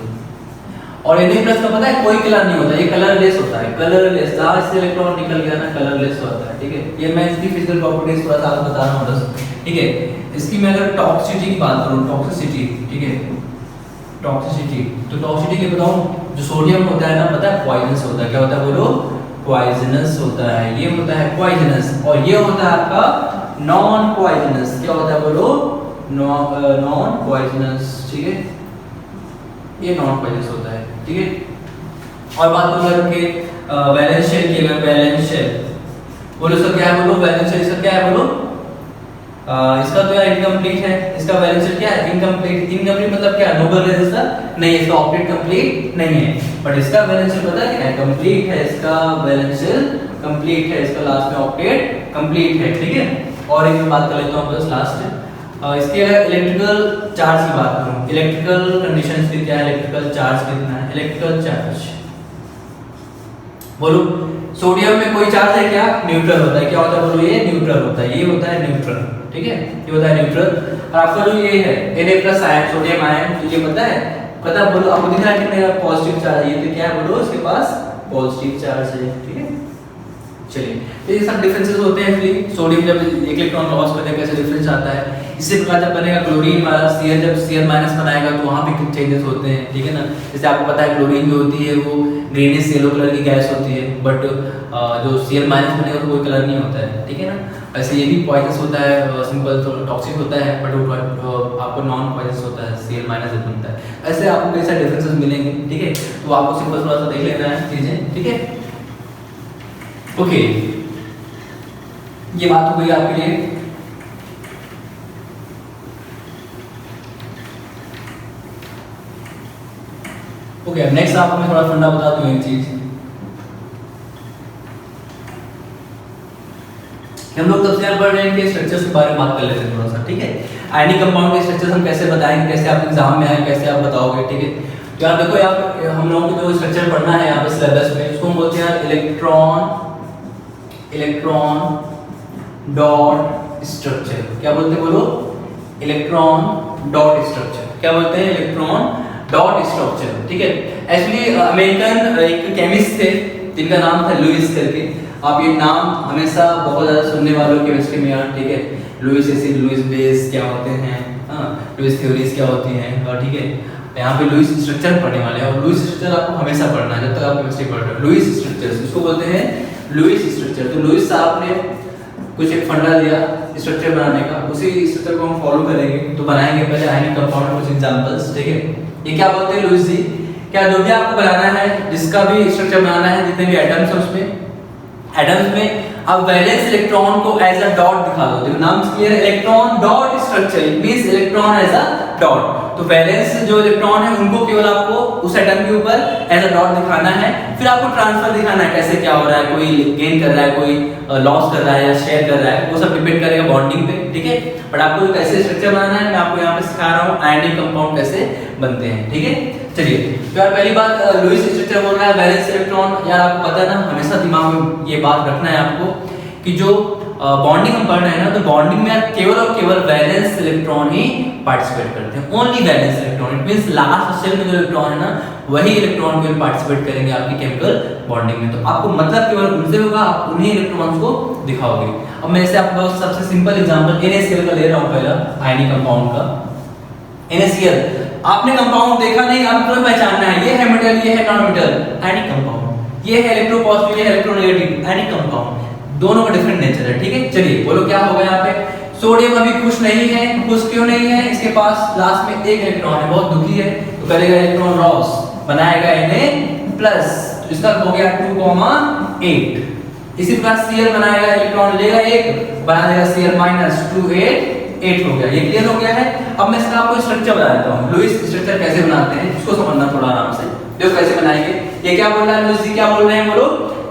और Na+ का पता है कोई कलर नहीं होता, ये कलरलेस होता है, कलरलेस, जहां से इलेक्ट्रॉन निकल गया ना कलरलेस होता है। ठीक है, ये मैं इसकी फिजिकल प्रॉपर्टीज थोड़ा सा आपको बता रहा हूं बस। ठीक है, इसकी मैं अगर टॉक्सिसिटी की बात करूं, टॉक्सिसिटी, ठीक है, टॉक्सिसिटी, तो टॉक्सिसिटी के बताऊं, जो सोडियम होता है ना पता है पॉइजनस होता है। क्या होता है बोलो, पॉइजनस होता है, ये होता है पॉइजनस, और ये होता है आपका नॉन पॉइजनस। क्या होता है बोलो, नॉन पॉइजनस। ठीक है, ये नॉन पॉइजनस होता है। ठीक है, और बात करूं कि वैलेंस शेल की, वैलेंस शेल बोलो सब क्या है, बोलो वैलेंस शेल सब क्या है, बोलो इसका तो यार इनकम्प्लीट है, इसका वैलेंस शेल क्या है, इनकम्प्लीट। इनकम्प्लीट मतलब क्या, नो बल रेसिस्टर नहीं, इसका ऑक्टेट कंप्लीट नहीं है। बट इसका वैलेंस शेल पता है क्या है, कंप्लीट है, इसका वैलेंस शेल कंप्लीट है, इसका लास्ट में ऑक्टेट कंप्लीट है, ठीक है। और एक बात कर लेता हूं बस लास्ट, इसके अगर इलेक्ट्रिकल चार्ज की बात करूं, इलेक्ट्रिकल कंडीशंस भी क्या है, इलेक्ट्रिकल चार्ज कितना है, इलेक्ट्रिकल चार्ज बोलो। सोडियम में कोई चार्ज है क्या, न्यूट्रल होता है, क्या होता है बोलो, ये न्यूट्रल होता है, ये होता है न्यूट्रल, ठीक है, ये होता है न्यूट्रल। और आपका जो ये है Na+ आयन, सोडियम आयन, तो ये पता है बोलो, आपको दिख रहा है कि मेरा पॉजिटिव चार्ज है, ये तो क्या है बोलो, इसके पास पॉजिटिव चार्ज है, ठीक है। चलिए, तो ये सब डिफरेंसेस होते हैं फ्री। सोडियम जब एक इलेक्ट्रॉन लॉस करने का कैसे डिफरेंस आता है, इसी प्रकार जब बनेगा क्लोरीन वाला Cl, जब Cl- बनाएगा तो वहाँ भी कुछ चेंजेस होते हैं, ठीक है ना। जैसे आपको पता है क्लोरीन जो होती है वो ग्रीनिश येलो कलर की गैस होती है, बट जो Cl- बनेगा तो कोई कलर नहीं होता है, ठीक है ना। ऐसे ये भी पॉइजनस होता है, सिंपल तो टॉक्सिक होता है, बट वो आपको नॉन पॉइजनस होता है, Cl- जब बनता है। ऐसे आपको कई सारे डिफरेंसेस मिलेंगे, ठीक है। तो आपको सिंपल थोड़ा सा देख लेना है चीजें, ठीक है। ओके, ये बात हो गई आपके लिए। ओके, नेक्स्ट आपको मैं थोड़ा फंडा बता दूं एक चीज, हम लोग तब से यार पढ़ रहे हैं कि स्ट्रक्चर्स के बारे में बात कर लेते हैं थोड़ा सा, ठीक है। आयनिक कंपाउंड के स्ट्रक्चर्स हम कैसे बताएंगे, कैसे आप एग्जाम में आए, कैसे आप बताओगे, ठीक है। तो यार देखो यार, हम लोगों को जो स्ट्रक्चर पढ़ना है यहाँ पे सिलेबस में, उसको हम बोलते हैं इलेक्ट्रॉन डॉट स्ट्रक्चर। क्या बोलते हैं बोलो, इलेक्ट्रॉन डॉट स्ट्रक्चर, क्या बोलते हैं, इलेक्ट्रॉन डॉट स्ट्रक्चर, ठीक है। एक्चुअली अमेरिकन एक केमिस्ट थे जिनका नाम था लुइस करके, आप ये नाम हमेशा बहुत ज्यादा सुनने वाले हो केमिस्ट्री में यार, ठीक है। लुइस एसिड, लुइस बेस क्या होते हैं, हाँ, लुइस थ्योरीज क्या होती हैं, और ठीक है, यहाँ पे लुइस स्ट्रक्चर पढ़ने वाले हैं। और लुइस स्ट्रक्चर आपको हमेशा पढ़ना है जब तक आप केमिस्ट्री पढ़ रहे हो। लुइस स्ट्रक्चर इसको बोलते हैं, लुइस स्ट्रक्चर। तो लुइस साहब ने कुछ एक फंडा दिया स्ट्रक्चर बनाने का, उसी स्ट्रक्चर को हम फॉलो करेंगे। तो बनाएंगे पहले आयनिक कंपाउंड कुछ एग्जांपल्स, ठीक है। ये क्या बोलते हैं लुइस जी, क्या जो भी आपको बनाना है, जिसका भी स्ट्रक्चर बनाना है, जितने भी एटम्स हैं उसमें, एटम्स में अब वैलेंस इलेक्ट्रॉन को एज अ डॉट दिखा दो। देखो नाम क्लियर है, electron dot structure, it means electron as a dot. तो वैलेंस जो इलेक्ट्रॉन है उनको केवल आपको उस एटम के ऊपर एज अ डॉट दिखाना है। फिर आपको ट्रांसफर दिखाना है, कैसे क्या हो रहा है, कोई गेन कर रहा है, कोई लॉस कर रहा है या शेयर कर रहा है, वो सब डिपेंड करेगा बॉन्डिंग पे, ठीक है। बट आपको कैसे स्ट्रक्चर बनाना है मैं आपको यहाँ पे सिखा रहा हूँ, आयनिक कंपाउंड कैसे बनते हैं, ठीक है। चलिए, तो यार पहली बात लुइस स्ट्रक्चर बोल रहा है, वैलेंस इलेक्ट्रॉन। यार आपको पता है ना, हमेशा दिमाग में ये बात रखना है आपको कि जो बॉन्डिंग हम पढ़ रहे हैं ना, तो बॉन्डिंग में केवल और केवल वैलेंस इलेक्ट्रॉन ही पार्टिसिपेट करते हैं, only valence electron. It means last shell में जो इलेक्ट्रॉन है ना, वही इलेक्ट्रॉन केवल पार्टिसिपेट करेंगे आपकी केमिकल बॉन्डिंग में। तो आपको मतलब केवल उनसे होगा, आप उन्हीं इलेक्ट्रॉन्स को दिखाओगे। अब मैं इसे आपको सबसे सिंपल एग्जांपल NaCl का ले रहा हूं, पहला आयनिक कंपाउंड का NaCl। आपने कंपाउंड देखा नहीं, आपको पहचानना है, ये है मेटल, ये है नॉन मेटल, आयनिक कंपाउंड। ये है इलेक्ट्रोपॉजिटिव, ये है इलेक्ट्रोनेगेटिव, आयनिक कंपाउंड। दोनों का डिफरेंट नेचर है, ठीक है। चलिए बोलो क्या होगा यहाँ पे, सोडियम अभी खुश नहीं है, खुश क्यों नहीं है, इसके पास लास्ट में एक इलेक्ट्रॉन है, बहुत दुखी है, तो करेगा इलेक्ट्रॉन लॉस, बनाएगा Na+, इसका हो गया 2,8। इसी प्रकार Cl बनाएगा, इलेक्ट्रॉन लेगा एक, बना देगा Cl- 2, 8 हो गया। ये क्लियर हो गया है। अब मैं इसका आपको स्ट्रक्चर बता देता हूँ, लुइस स्ट्रक्चर कैसे बनाते हैं, इसको समझना थोड़ा आराम से। देखो कैसे बनाएंगे, ये क्या बोल रहा है लुइस जी, क्या बोल रहे हैं बोलो,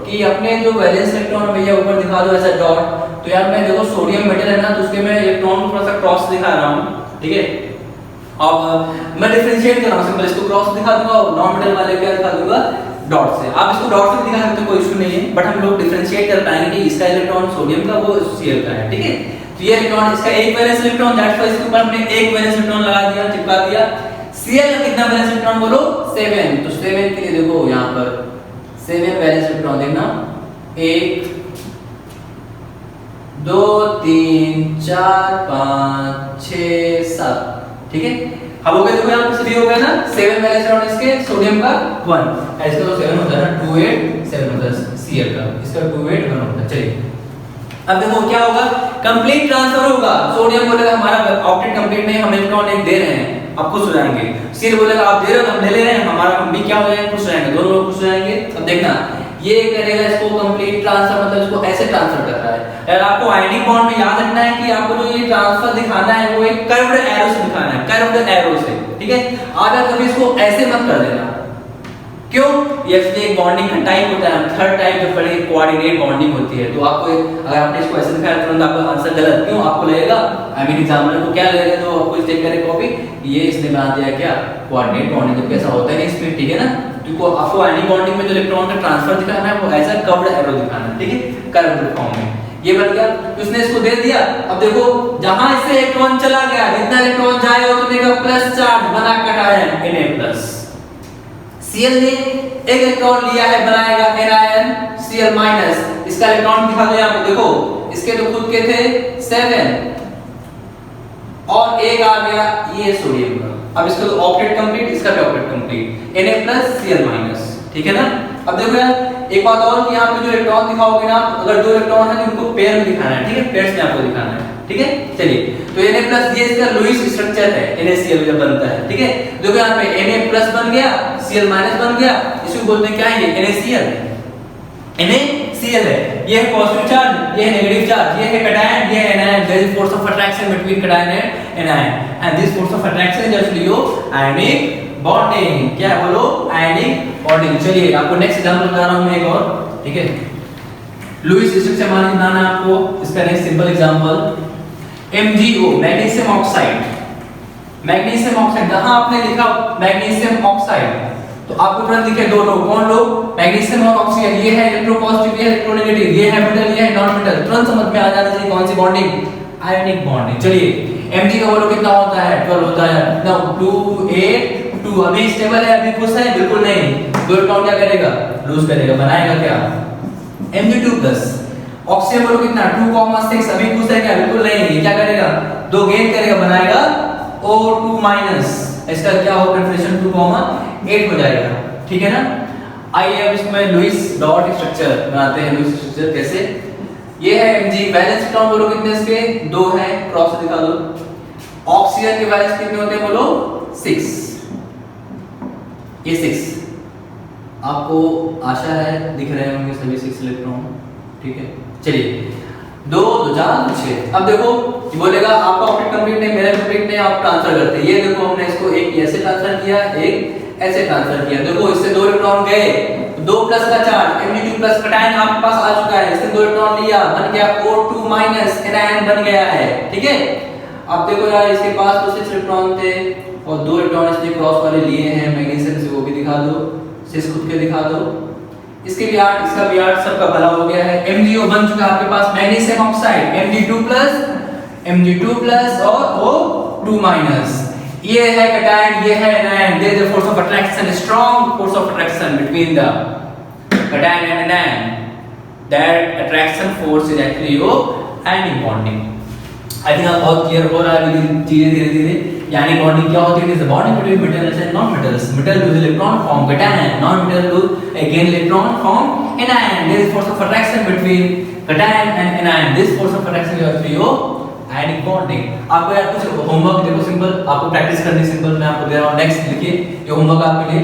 कि अपने जो वैलेंस इलेक्ट्रॉन भैया ऊपर दिखा दो ऐसा डॉट। तो यार मैं देखो सोडियम मेटल है ना, तो उसके मैं इलेक्ट्रॉन को थोड़ा सा क्रॉस दिखा रहा हूँ, ठीक है। अब मैं डिफरेंशिएट कर रहा हूँ, सिंपल इसको क्रॉस दिखा दूंगा और नॉन मेटल वाले क्या दिखा दूंगा, डॉट से। आप इसको डॉट से दिखा सकते हो, कोई इशू नहीं है, बट हम लोग डिफरेंशिएट कर पाएंगे कि इसका इलेक्ट्रॉन सोडियम का, वो Cl का है, ठीक है। तो ये इलेक्ट्रॉन, इसका एक वैलेंस इलेक्ट्रॉन, दैट्स व्हाई इसके ऊपर हमने एक वैलेंस इलेक्ट्रॉन लगा दिया, चिपका दिया। Cl का कितना वैलेंस इलेक्ट्रॉन बोलो, 7। तो 7 के लिए देखो यहाँ पर 7 वैलेंस इलेक्ट्रॉन देखना, 1 2 3 4 5 6 7, ठीक है। अब हो गया, देखो यहाँ पे 3 हो गया ना, 7 वैलेंस इलेक्ट्रॉन इसके, सोडियम का 1, इसका तो 7 होता है ना, 2 8 7 होता है Cl का, इसका 2 8 1 होता है। चलिए अब देखो क्या होगा, कंप्लीट ट्रांसफर होगा। सोडियम बोलेगा हमारा ऑक्टेट कंप्लीट नहीं, हम इलेक्ट्रॉन एक दे रहे हैं, आप खुश हो जाएंगे। Cl बोलेगा आप दे रहे हो, हम ले ले रहे हैं, हमारा हम भी क्या हो जाएंगे, खुश रहेंगे, दोनों लोग खुश हो जाएंगे। अब देखना ये करेगा इसको कंप्लीट ट्रांसफर, मतलब इसको ऐसे ट्रांसफर कर रहा है। अगर आपको आयनिक बॉन्ड में याद रखना है कि आपको जो ये ट्रांसफर दिखाना है वो एक कर्व्ड एरो से दिखाना है, कर्व्ड एरो से, ठीक है। आगे कभी इसको ऐसे मत कर देना, क्यों? ये एक्चुअली एक बॉन्डिंग का टाइप होता है, थर्ड टाइप जो पढ़े कोऑर्डिनेट बॉन्डिंग होती है। तो आपको अगर आपने इसको ऐसे दिखाया तुरंत आपका आंसर गलत, क्यों? आपको लगेगा आई मीन एग्जामिनर को क्या लगेगा जो आपको चेक करे कॉपी, ये इसने बना दिया क्या कोऑर्डिनेट बॉन्डिंग, जबकि ऐसा होता है नहीं इसमें, ठीक है ना। क्योंकि आपको आयनिक बॉन्डिंग में जो इलेक्ट्रॉन का ट्रांसफर दिखाना है वो ऐसा कर्व्ड एरो दिखाना है, ठीक है, कर्व्ड फॉर्म में। ये बन गया, उसने इसको दे दिया। अब देखो जहां इससे इलेक्ट्रॉन चला गया, जितना इलेक्ट्रॉन जाएगा उतने का प्लस चार्ज बना कटायन Na+। Cl ने एक इलेक्ट्रॉन लिया है, बनाएगा anion Cl-। इसका इलेक्ट्रॉन दिखा दो यहाँ पे, देखो इसके तो खुद के थे 7 और एक आ गया ये सोडियम का। अब इसका तो ऑक्टेट कंप्लीट, इसका भी ऑक्टेट कंप्लीट, Na+Cl-, ठीक है ना। अब देखो यार एक बात और कि यहाँ पे जो इलेक्ट्रॉन दिखाओगे ना, अगर 2 इलेक्ट्रॉन है तो उनको पेयर में दिखाना है, ठीक है, पेयर्स में आपको दिखाना है, ठीक है। चलिए तो Na+ ये इसका लुईस स्ट्रक्चर है, NaCl जब बनता है, ठीक है। देखो यहाँ पे Na+ बन गया, Cl- बन गया, इसको बोलते हैं क्या है, ये NaCl, NaCl है। ये है पॉजिटिव चार्ज, ये है नेगेटिव चार्ज, ये है कैटायन, ये है anion. There is force of attraction between cation and anion, and this force of attraction is actually your ionic bonding. क्या है बोलो? Ionic bonding. चलिए आपको नेक्स्ट एग्जांपल बता रहा हूं मैं एक और, ठीक है। लुईस स्ट्रक्चर मान बनाना है आपको। इसका next simple example MgO, magnesium oxide. Magnesium oxide जहां आपने लिखा मैग्नीशियम ऑक्साइड तो आपको तुरंत दिखे दो लोग, कौन लोग? मैग्नीशियम और ऑक्सीजन। ये है इलेक्ट्रोपॉजिटिव, ये है इलेक्ट्रोनेगेटिव, ये है मेटल, ये है नॉन मेटल। तुरंत समझ में आ जाना चाहिए कौन सी बॉन्डिंग? आयनिक बॉन्डिंग। चलिए Mg का बोलो कितना होता है? 12 होता है। नाउ 2 8 2 अभी स्टेबल है, अभी खुश है? बिल्कुल नहीं। दो इलेक्ट्रॉन क्या करेगा? लूज करेगा, बनाएगा क्या? Mg2+। ऑक्सीजन बोलो कितना? 2,6 अभी खुश है क्या? बिल्कुल नहीं। ये क्या करेगा? दो गेन करेगा, बनाएगा O2-। इसका क्या हो कन्फर्मेशन? 2,8 हो जाएगा, ठीक है ना। आइए अब इसमें लुईस डॉट स्ट्रक्चर बनाते हैं। लुईस स्ट्रक्चर कैसे? ये है Mg, वैलेंस इलेक्ट्रॉन बोलो कितने इसके? 2 है, क्रॉस से दिखा दो। ऑक्सीजन के वैलेंस कितने होते हैं बोलो? 6। ये 6 आपको आशा है दिख रहे होंगे सभी 6 इलेक्ट्रॉन, ठीक है। चलिए 2 2 4 6। अब देखो ये बोलेगा आपका ऑक्टेट कंप्लीट नहीं, मेरा कंप्लीट नहीं, आप ट्रांसफर करते हैं। ये देखो हमने इसको एक ऐसे ट्रांसफर किया, एक ऐसे ट्रांसफर किया। देखो इससे 2 इलेक्ट्रॉन गए, 2 प्लस का चार्ज Mg2+ कैटायन आपके पास आ चुका है। इससे 2 इलेक्ट्रॉन लिया, बन गया O2- एनायन बन गया है, ठीक है। अब देखो यार इसके पास तो 6 इलेक्ट्रॉन थे और 2 इलेक्ट्रॉन इसने क्रॉस वाले लिए हैं मैग्नीशियम से, वो भी दिखा दो। 6 खुद के दिखा दो। इसके भी 8, इसका भी 8, सबका भला हो गया है। MgO बन चुका है आपके पास मैग्नीशियम ऑक्साइड, Mg2+ और O2-। ये है कैटायन, ये है anion. There is a force of attraction, strong force of attraction between the cation and anion. That attraction force is actually your ionic bonding. I think आप बहुत क्लियर हो रहा है चीजें धीरे धीरे। यानी बॉन्डिंग क्या होती है? It is the bonding between metals and non metals. Metal lose electron form cation, non metal lose gain electron form anion. There is force of attraction between cation and anion. This force of attraction is actually your ionic bonding. आपको यार कुछ होमवर्क देखो, सिंपल आपको प्रैक्टिस करनी, सिंपल मैं आपको दे रहा हूं। नेक्स्ट लिखिए ये होमवर्क आपके लिए,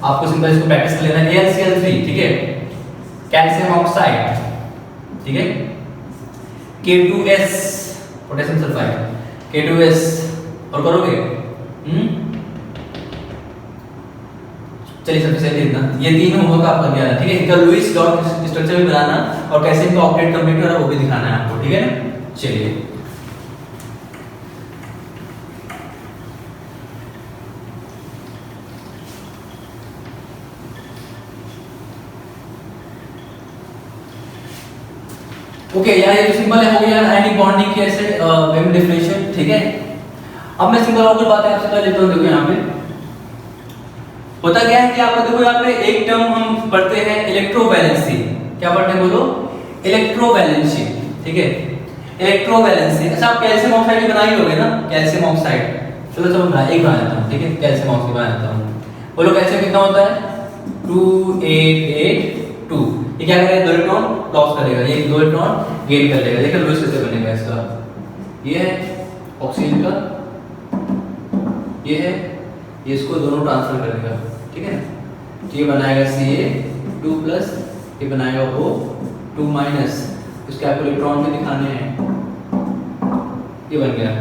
आपको सिंपल इसको प्रैक्टिस कर लेना है। AlCl3, ठीक है, कैल्शियम ऑक्साइड, ठीक है, K2S पोटेशियम सल्फाइड, K2S और करोगे चलिए सबसे पहले इतना, ये 3 होमवर्क आपका गया है, ठीक है। इनका लुईस डॉट स्ट्रक्चर भी बनाना और कैसे इनका ऑक्टेट कंप्लीट करा वो भी दिखाना है आपको, ठीक है ना। चलिए ओके यार ये तो सिंपल है, हो गया आयनिक बॉन्डिंग कैसे वेव डिफरेंशिएट, ठीक है। अब मैं सिंपल और कुछ बातें आपसे कर लेता हूं। देखो यहाँ पे होता क्या है कि आपको देखो यहाँ पे एक टर्म हम पढ़ते हैं इलेक्ट्रोवैलेंसी। क्या पढ़ते हैं बोलो? इलेक्ट्रोवैलेंसी, ठीक है, इलेक्ट्रोवैलेंसी। अच्छा आप कैल्शियम ऑक्साइड भी बना ही होगे ना, कैल्शियम ऑक्साइड। चलो सब बना एक बना लेता हूँ, ठीक है, कैल्शियम ऑक्साइड बना लेता हूँ। बोलो कैल्शियम कितना होता है? 2,8,8,2। ये क्या करेगा? 2 इलेक्ट्रॉन लॉस करेगा, ये 2 इलेक्ट्रॉन गेन कर लेगा। देखिए लुईस कैसे बनेगा इसका। ये है ऑक्सीजन का, ये है, ये इसको दोनों ट्रांसफर करेगा, ठीक है। तो ये बनाएगा Ca2+ ये बनाएगा O2 माइनस, इसके आपको इलेक्ट्रॉन भी दिखाने हैं, ये बन गया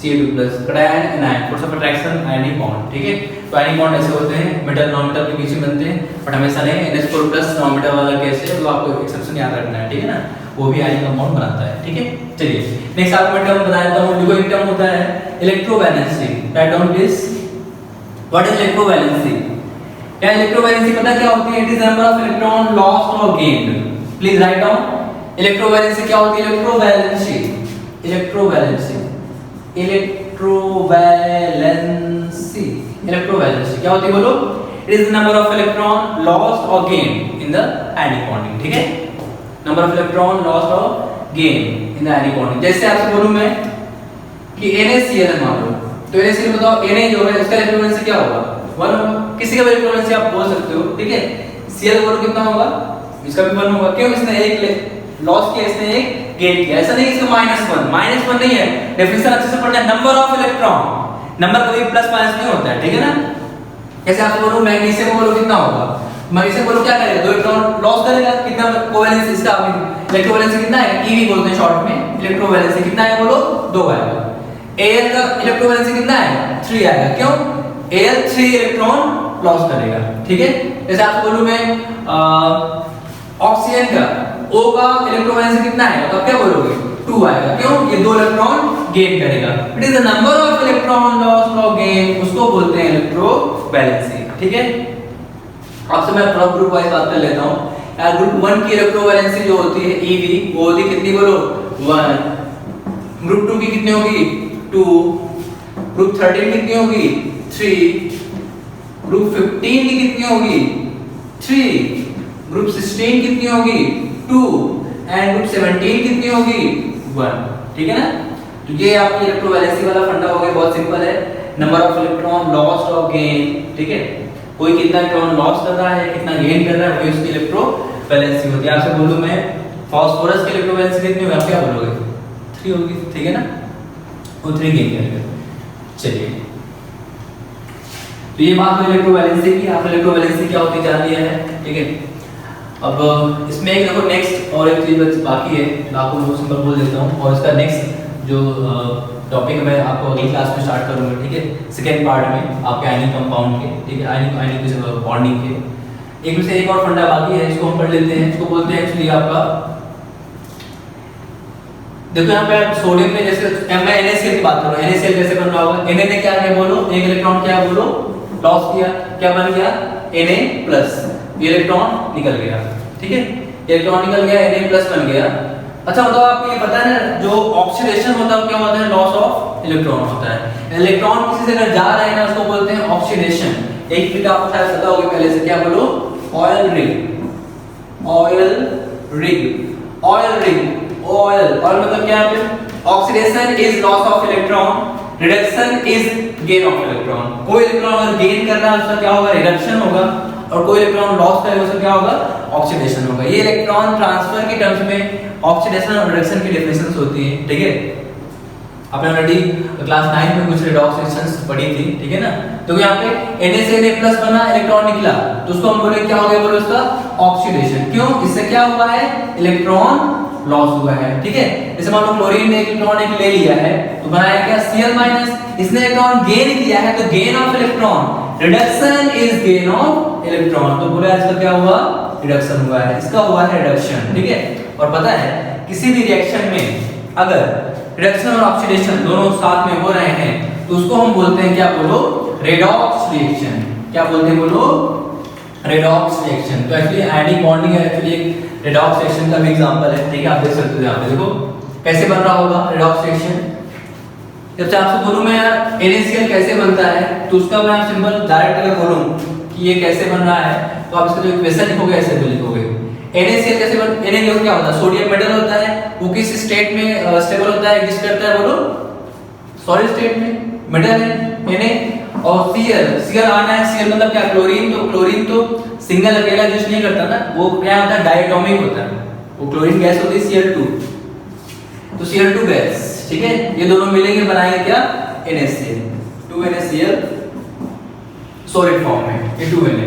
Ca2 plus, cation anion, force of attraction ionic bond, ठीक है। तो आयनिक बॉन्ड ऐसे होते हैं, मेटल नॉन मेटल के बीच में बनते हैं, बट हमेशा नहीं। NH4 प्लस नॉन मेटल वाला केस है, तो आपको एक्सेप्शन याद रखना है, ठीक है ना, वो भी आयनिक बॉन्ड बनाता है, ठीक है। चलिए नेक्स्ट आपको मैं टर्म बता देता हूं, देखो एक टर्म होता है electrovalency, write down please, what is electrovalency. क्या इलेक्ट्रोवैलेंसी पता क्या होती है? It is number of electron lost और gained, please write down. Electrovalency क्या होती है? इलेक्ट्रोवैलेंसी, इलेक्ट्रोवैलेंसी, इलेक्ट्रोवैलेंसी, इलेक्ट्रोवैलेंसी क्या होती है बोलो? It is the number of electron lost और gain in the ionic bonding, ठीक है। नंबर ऑफ इलेक्ट्रॉन लॉस्ट और gain in the ionic bonding. जैसे आपसे बोलूं मैं कि NaCl मान लो, तो NaCl बताओ, Na जो है उसका इलेक्ट्रोवैलेंसी क्या होगा? 1 होगा। किसी का भी इलेक्ट्रोवैलेंसी आप बोल सकते हो, ठीक है। Cl बोलो कितना होगा? इसका भी 1 होगा। क्यों? इसने एक लॉस किया, इसने एक गेन किया। ऐसा नहीं इसका -1 नहीं है, डेफिनेशन अच्छे से पढ़ना है। नंबर ऑफ इलेक्ट्रॉन, नंबर कभी प्लस माइनस नहीं होता है, ठीक है ना। जैसे आपसे बोलूं मैग्नीशियम बोलो कितना होगा? मैग्नीशियम बोलो क्या करेगा? 2 इलेक्ट्रॉन लॉस करेगा। कितना कोवैलेंस इसका इलेक्ट्रोवैलेंसी कितना है? Ev बोलते हैं शॉर्ट में। इलेक्ट्रोवैलेंसी कितना है बोलो? 2 आएगा। Al का इलेक्ट्रोवैलेंसी कितना है? 3 आएगा। क्यों? Al 3 इलेक्ट्रॉन लॉस करेगा, ठीक है। जैसे आपसे बोलूं मैं ऑक्सीजन का O का इलेक्ट्रोवैलेंसी कितना है? तो आप क्या बोलोगे? 2 आएगा। क्यों? ये 2 इलेक्ट्रॉन गेन करेगा। It is the number of electron lost और गेन, उसको बोलते हैं इलेक्ट्रोवैलेंसी, ठीक है। आपसे मैं थोड़ा ग्रुप वाइज बात कर लेता हूं यार। ग्रुप 1 की इलेक्ट्रोवैलेंसी जो होती है Ev, वो होती कितनी बोलो? 1। ग्रुप 2 की कितनी होगी? 2। ग्रुप 13 कितनी होगी? 3। ग्रुप 15 की कितनी होगी? 3। ग्रुप 16 कितनी होगी? 2। एंड ग्रुप 17 कितनी होगी? 1, ठीक है ना। तो ये आपकी इलेक्ट्रोवैलेंसी वाला फंडा हो गया, बहुत सिंपल है। नंबर ऑफ इलेक्ट्रॉन लॉस्ट और गेन, ठीक है। कोई कितना इलेक्ट्रॉन लॉस कर रहा है, कितना गेन कर रहा है, वही उसकी इलेक्ट्रोवैलेंसी होती है। आपसे बोलूं मैं फास्फोरस की इलेक्ट्रोवैलेंसी कितनी होगी? आप क्या बोलोगे? 3 होगी, ठीक है ना। वो 3 गेन करेगा। चलिए, तो ये बात हुई इलेक्ट्रोवैलेंसी की। आप इलेक्ट्रोवैलेंसी क्या होती जान लिया है, ठीक है। अब इसमें एक देखो नेक्स्ट और एक चीज बाकी है, आपको मैं सिंपल बोल देता हूँ। और इसका नेक्स्ट जो टॉपिक मैं आपको अगली क्लास में स्टार्ट करूंगा, ठीक है। सेकेंड पार्ट में आपके आयनिक कंपाउंड के, ठीक है, आयनिक बॉन्डिंग के। एक में से एक और फंडा बाकी है, इसको हम पढ़ लेते हैं। इसको बोलते हैं एक्चुअली आपका, देखो यहाँ पे सोडियम में जैसे मैं NaCl की बात करूँ, NaCl कैसे बन रहा होगा? Na ने क्या है बोलो? एक इलेक्ट्रॉन क्या बोलो? लॉस किया, क्या बन गया? Na+, ये इलेक्ट्रॉन निकल गया, ठीक है। इलेक्ट्रॉन निकल गया, Na+ बन गया। अच्छा बताओ, आपको ये पता है ना, जो ऑक्सीडेशन होता है क्या होता है? लॉस ऑफ इलेक्ट्रॉन होता है। इलेक्ट्रॉन किसी से अगर जा रहे हैं ना, उसको बोलते हैं ऑक्सीडेशन। एक ट्रिक आपको शायद पता होगी पहले से, क्या बोलो? Oil rig, oil rig, oil rig, oil मतलब क्या है? Oxidation is loss of electron, reduction is gain of electron. कोई इलेक्ट्रॉन अगर गेन कर रहा है उसका क्या होगा? रिडक्शन होगा। और कोई इलेक्ट्रॉन लॉस करेगा उसका क्या होगा? ऑक्सीडेशन होगा। ये इलेक्ट्रॉन ट्रांसफर के टर्म्स में ऑक्सीडेशन और रिडक्शन की डेफिनेशंस होती हैं, ठीक है। आपने ऑलरेडी क्लास 9 में कुछ रिडॉक्स रिएक्शंस पढ़ी थी, ठीक है ना। तो यहाँ पे Na से Na+ बना, इलेक्ट्रॉन निकला, तो उसको हम बोले क्या हो गया बोलो? इसका ऑक्सीडेशन। क्यों? इससे क्या हुआ है? इलेक्ट्रॉन लॉस हुआ है, ठीक है। जैसे मान लो क्लोरीन ने इलेक्ट्रॉन एक ले लिया है, तो बनाया क्या? Cl-, इसने इलेक्ट्रॉन गेन किया है, तो gain of electron, reduction is gain of electron. तो बोले इसका क्या हुआ? रिडक्शन हुआ है, इसका हुआ है रिडक्शन, ठीक है। और पता है किसी भी रिएक्शन में अगर रिडक्शन और ऑक्सीडेशन दोनों साथ में हो रहे हैं, तो उसको हम बोलते हैं क्या बोलो? Redox reaction. क्या बोलते हैं बोलो? Redox reaction. तो एक्चुअली आयनिक बॉन्डिंग एक्चुअली एक रेडॉक्स रिएक्शन का भी एग्जांपल है, ठीक है। आप देख सकते हो यहाँ पे, देखो कैसे बन रहा होगा रेडॉक्स रिएक्शन। जब से आपसे बोलूं मैं NaCl कैसे बनता है, तो उसका मैं सिंपल डायरेक्ट अगर बोलूं कि ये कैसे बन रहा है, तो आप इसका जो इक्वेशन लिखोगे ऐसे तो लिखोगे। NaCl कैसे बन, Na क्या होता है? सोडियम मेटल होता है। वो किस स्टेट में स्टेबल होता है, एग्जिस्ट करता है बोलो? सॉलिड स्टेट में। मेटल है Na। और Cl आना है, Cl मतलब क्या? क्लोरीन। तो क्लोरीन तो सिंगल अकेला यूज नहीं करता ना, वो क्या होता है? डायटोमिक होता है। वो क्लोरीन गैस होती है Cl2, तो Cl2 गैस, ठीक है। ये दोनों मिलेंगे बनाएंगे क्या? NaCl, 2NaCl सॉलिड फॉर्म में, ये 2Na।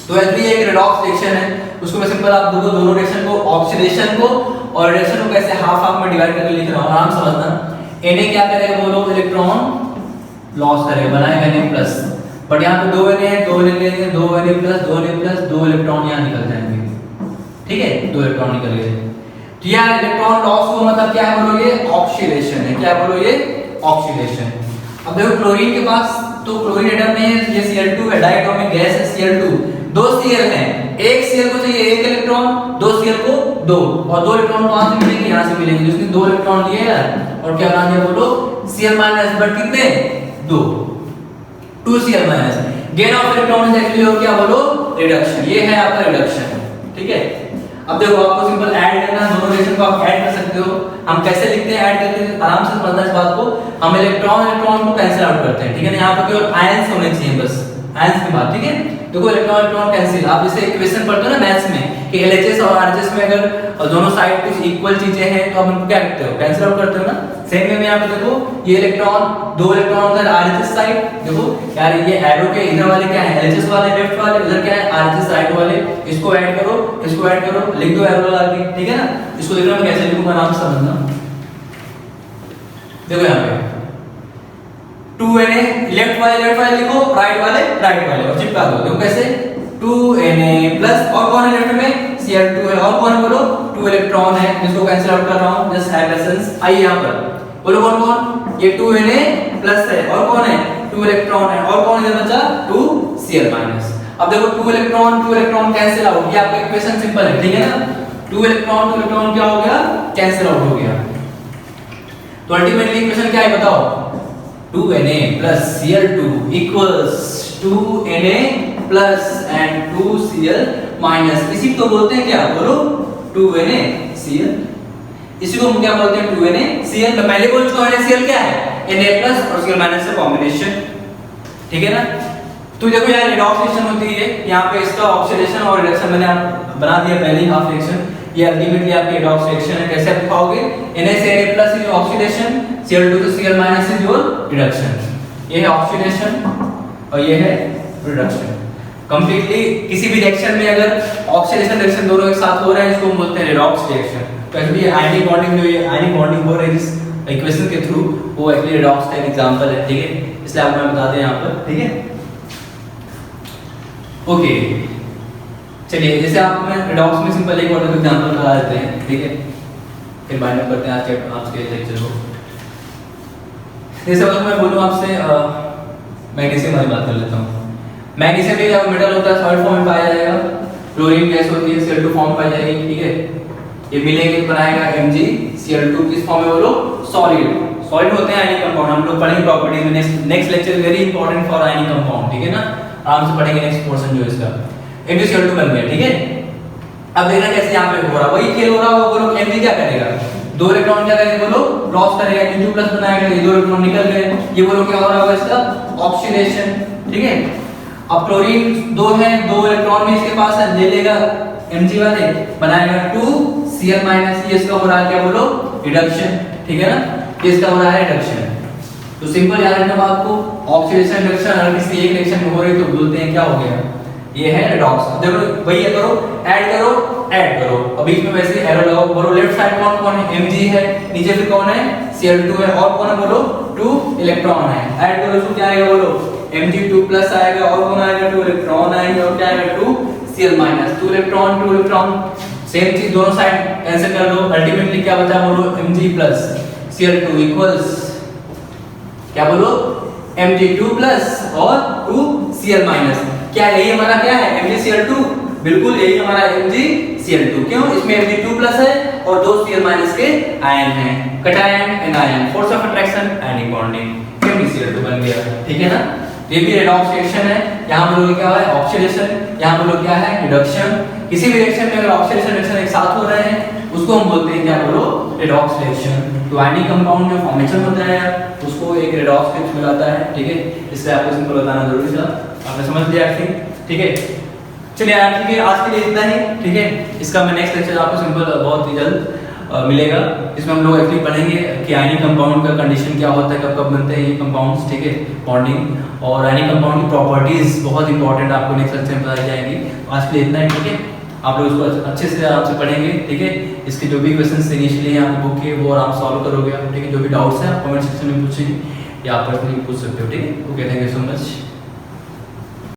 तो ऐसे एक रेडॉक्स रिएक्शन है। उसको मैं सिंपल आप देखो दोनों रिएक्शन को, ऑक्सीडेशन को और रिएक्शन को कैसे हाफ हाफ में डिवाइड करके लिख रहा हूं, आराम समझना। Na क्या करेगा बोलो, इलेक्ट्रॉन लॉस करेगा, बनाएगा Na प्लस, बट यहाँ पे 2 Na है, 2 Na लेंगे, 2 Na plus 2 Na plus 2 electron यहाँ निकल जाएंगे, ठीक है, 2 इलेक्ट्रॉन निकल गए। तो यार इलेक्ट्रॉन लॉस को मतलब क्या है बोलो, ये ऑक्सीडेशन है, क्या बोलो ये ऑक्सीडेशन। अब देखो क्लोरीन के पास, तो क्लोरीन एटम में ये Cl2 है, डायटोमिक गैस है Cl2, 2 Cl हैं, एक Cl को चाहिए 1 इलेक्ट्रॉन, 2 Cl को 2, और 2 इलेक्ट्रॉन कहां से मिलेंगे, यहां से मिलेंगे, जिसने 2 इलेक्ट्रॉन लिए यार, और क्या बना दिया बोलो Cl माइनस, बट कितने 2 2Cl minus. Gain of electron actually हो क्या बोलो, रिडक्शन, ये है आपका रिडक्शन, ठीक है। अब देखो आपको सिंपल ऐड करना है, दोनों रिएक्शन को आप ऐड कर सकते हो। हम कैसे लिखते हैं ऐड करके, आराम से समझना इस बात को। हम इलेक्ट्रॉन को कैंसिल आउट करते हैं, ठीक है ना, यहाँ पर केवल आयंस होने चाहिए, बस आयंस की बात, ठीक है। देखो इलेक्ट्रॉन कैंसिल, आप जैसे इक्वेशन पढ़ते हो ना मैथ्स में कि LHS और RHS में अगर दोनों साइड कुछ इक्वल चीजें हैं तो आप उनको क्या करते हो, कैंसिल आउट करते हो ना। सेम वे में यहाँ पे देखो ये इलेक्ट्रॉन, 2 इलेक्ट्रॉन उधर RHS साइड, देखो यार ये एरो के इधर वाले क्या है, LHS वाले लेफ्ट वाले, उधर क्या है RHS राइट वाले, इसको ऐड करो, इसको ऐड करो, लिख दो एरो लगा के, ठीक है ना। इसको देखना मैं कैसे लिखूंगा, नाम समझना। देखो यहाँ पे 2Na, लेफ्ट वाले लिखो, राइट वाले और चिपका दो। देखो कैसे 2Na प्लस, और कौन है लेफ्ट में, Cl2 है, और कौन है बोलो 2 इलेक्ट्रॉन है, जिसको कैंसिल आउट कर रहा हूं, जस्ट हैव एसेंस। आइए यहां पर बोलो कौन कौन, ये 2Na प्लस है, और कौन है 2 इलेक्ट्रॉन है, और कौन इधर बचा 2Cl माइनस। अब देखो 2 इलेक्ट्रॉन कैंसिल आउट, ये आपका इक्वेशन सिंपल है, ठीक है ना। 2 इलेक्ट्रॉन क्या हो गया, कैंसिल आउट हो गया। तो अल्टीमेटली इक्वेशन क्या है बताओ, 2Na plus Cl2 equals 2Na plus and 2Cl minus, इसी को बोलते हैं क्या बोलो 2NaCl, इसी को हम क्या बोलते हैं 2NaCl। मैं पहले बोल चुका हूं NaCl क्या है, Na प्लस और Cl माइनस का कॉम्बिनेशन, ठीक है ना। तो देखो यार रिडॉक्स रिएक्शन होती है, यहाँ पे इसका ऑक्सीडेशन और रिडक्शन मैंने बना दिया पहले ही हाफ रिएक्शन। ये अल्टीमेटली आपकी रिडॉक्स रिएक्शन है, कैसे आप लिखोगे, Na से Na plus is oxidation, Cl2 से Cl minus is your reduction. ये है ऑक्सीडेशन और ये है रिडक्शन। कंप्लीटली किसी भी रिएक्शन में अगर ऑक्सीडेशन रिएक्शन दोनों एक साथ हो रहे हैं, इसको हम बोलते हैं रिडॉक्स रिएक्शन। तो एक्चुअली आयनिक बॉन्डिंग, जो ये आयनिक बॉन्डिंग हो रही है इस इक्वेशन के थ्रू, वो एक्चुअली रिडॉक्स का एक एग्जांपल है, ठीक है। इसलिए आपको मैं बता दें यहाँ पर, ठीक है। ओके चलिए, जैसे आप मैं रिडॉक्स में सिंपल एक और एग्जांपल बता देते हैं, ठीक है, फिर बाइंड अप करते हैं आज के लेक्चर को। जैसे अगर मैं बोलूं आपसे मैग्नीशियम वाली बात कर लेता हूँ। मैग्नीशियम भी जब मेटल होता है सॉलिड फॉर्म में पाया जाएगा, क्लोरीन गैस होती है Cl2 फॉर्म पाई जाएगी, ठीक है। ये मिलेंगे बनाएगा MgCl2, किस फॉर्म में बोलो सॉलिड होते हैं आयनिक कंपाउंड, हम लोग पढ़ेंगे प्रॉपर्टीज में, next lecture very important for ionic compound, ठीक है ना। आराम से पढ़ेंगे नेक्स्ट पोर्शन जो इसका। MgCl2 बन गया, ठीक है। अब देखना कैसे यहाँ पे हो रहा, वही खेल हो रहा होगा, बोलो Mg क्या करेगा, 2 इलेक्ट्रॉन क्या करेगा बोलो लॉस करेगा, N2 प्लस बनाएगा, ये 2 इलेक्ट्रॉन निकल गए, ये बोलो क्या हो रहा होगा इसका ऑक्सीडेशन, ठीक है। अब क्लोरीन 2 है, 2 इलेक्ट्रॉन में इसके पास है, ले लेगा Mg वाले, बनाएगा 2Cl माइनस, ये इसका हो रहा है क्या बोलो रिडक्शन, ठीक है ना, ये इसका हो रहा है रिडक्शन। तो सिंपल याद रखना बात को, ऑक्सीडेशन रिडक्शन अगर किसी एक रिएक्शन में हो रही तो बोलते हैं क्या हो गया, ये है रिडॉक्स। देखो वही है, करो ऐड करो, अब बीच में वैसे एरो लगाओ, बोलो लेफ्ट साइड कौन है Mg है, नीचे फिर कौन है Cl2 है, और कौन है बोलो 2 इलेक्ट्रॉन है, ऐड करो तो क्या आएगा बोलो Mg2 प्लस आएगा, और कौन आएगा 2 इलेक्ट्रॉन आएंगे, और क्या आएगा 2Cl माइनस, 2 इलेक्ट्रॉन सेम चीज दोनों साइड कैंसिल कर दो, अल्टीमेटली क्या बचा बोलो Mg प्लस Cl2 इक्वल्स क्या बोलो Mg2 प्लस और 2Cl माइनस, क्या यही हमारा क्या है MgCl2, बिल्कुल यही हमारा MgCl2, क्यों इसमें Mg2 प्लस है और 2 Cl माइनस के आयन हैं, cation and ion, force of attraction ionic bonding, MgCl2 बन गया, ठीक है ना। ये भी रिडॉक्स रिएक्शन है, यहां हम लोग क्या है ऑक्सीडेशन, यहां हम लोग क्या है रिडक्शन। किसी भी रिएक्शन में अगर ऑक्सीडेशन रिएक्शन एक साथ हो रहे हैं उसको हम बोलते हैं क्या बोलो रिडॉक्स रिएक्शन। तो आयनिक कंपाउंड जो फॉर्मेशन होता है उसको एक रिडॉक्स के थ्रू आता है, ठीक है। इसलिए आपको सिंपल बताना जरूरी था, आपने समझ लिया आई थिंक, ठीक है। चलिए यार ठीक है, आज के लिए इतना ही, ठीक है। इसका मैं नेक्स्ट लेक्चर आपको सिंपल बहुत ही जल्द मिलेगा, इसमें हम लोग एक्चुअली पढ़ेंगे कि आयनिक कंपाउंड का कंडीशन क्या होता है, कब कब बनते हैं ये कंपाउंड्स, ठीक है, बॉन्डिंग और आयनिक कंपाउंड की प्रॉपर्टीज बहुत इंपॉर्टेंट आपको नेक्स्ट लेक्चर में बताई जाएंगी। आज के लिए इतना ही, ठीक है। आप लोग उसको अच्छे से आराम से पढ़ेंगे, ठीक है। इसके जो भी क्वेश्चन इनिशियली हैं आपकी बुक के वो आराम सॉल्व करोगे आप, ठीक है। जो भी डाउट्स हैं आप कमेंट सेक्शन में पूछेंगे या आप पर्सनली पूछ सकते हो, ठीक है। Okay, thank you so much.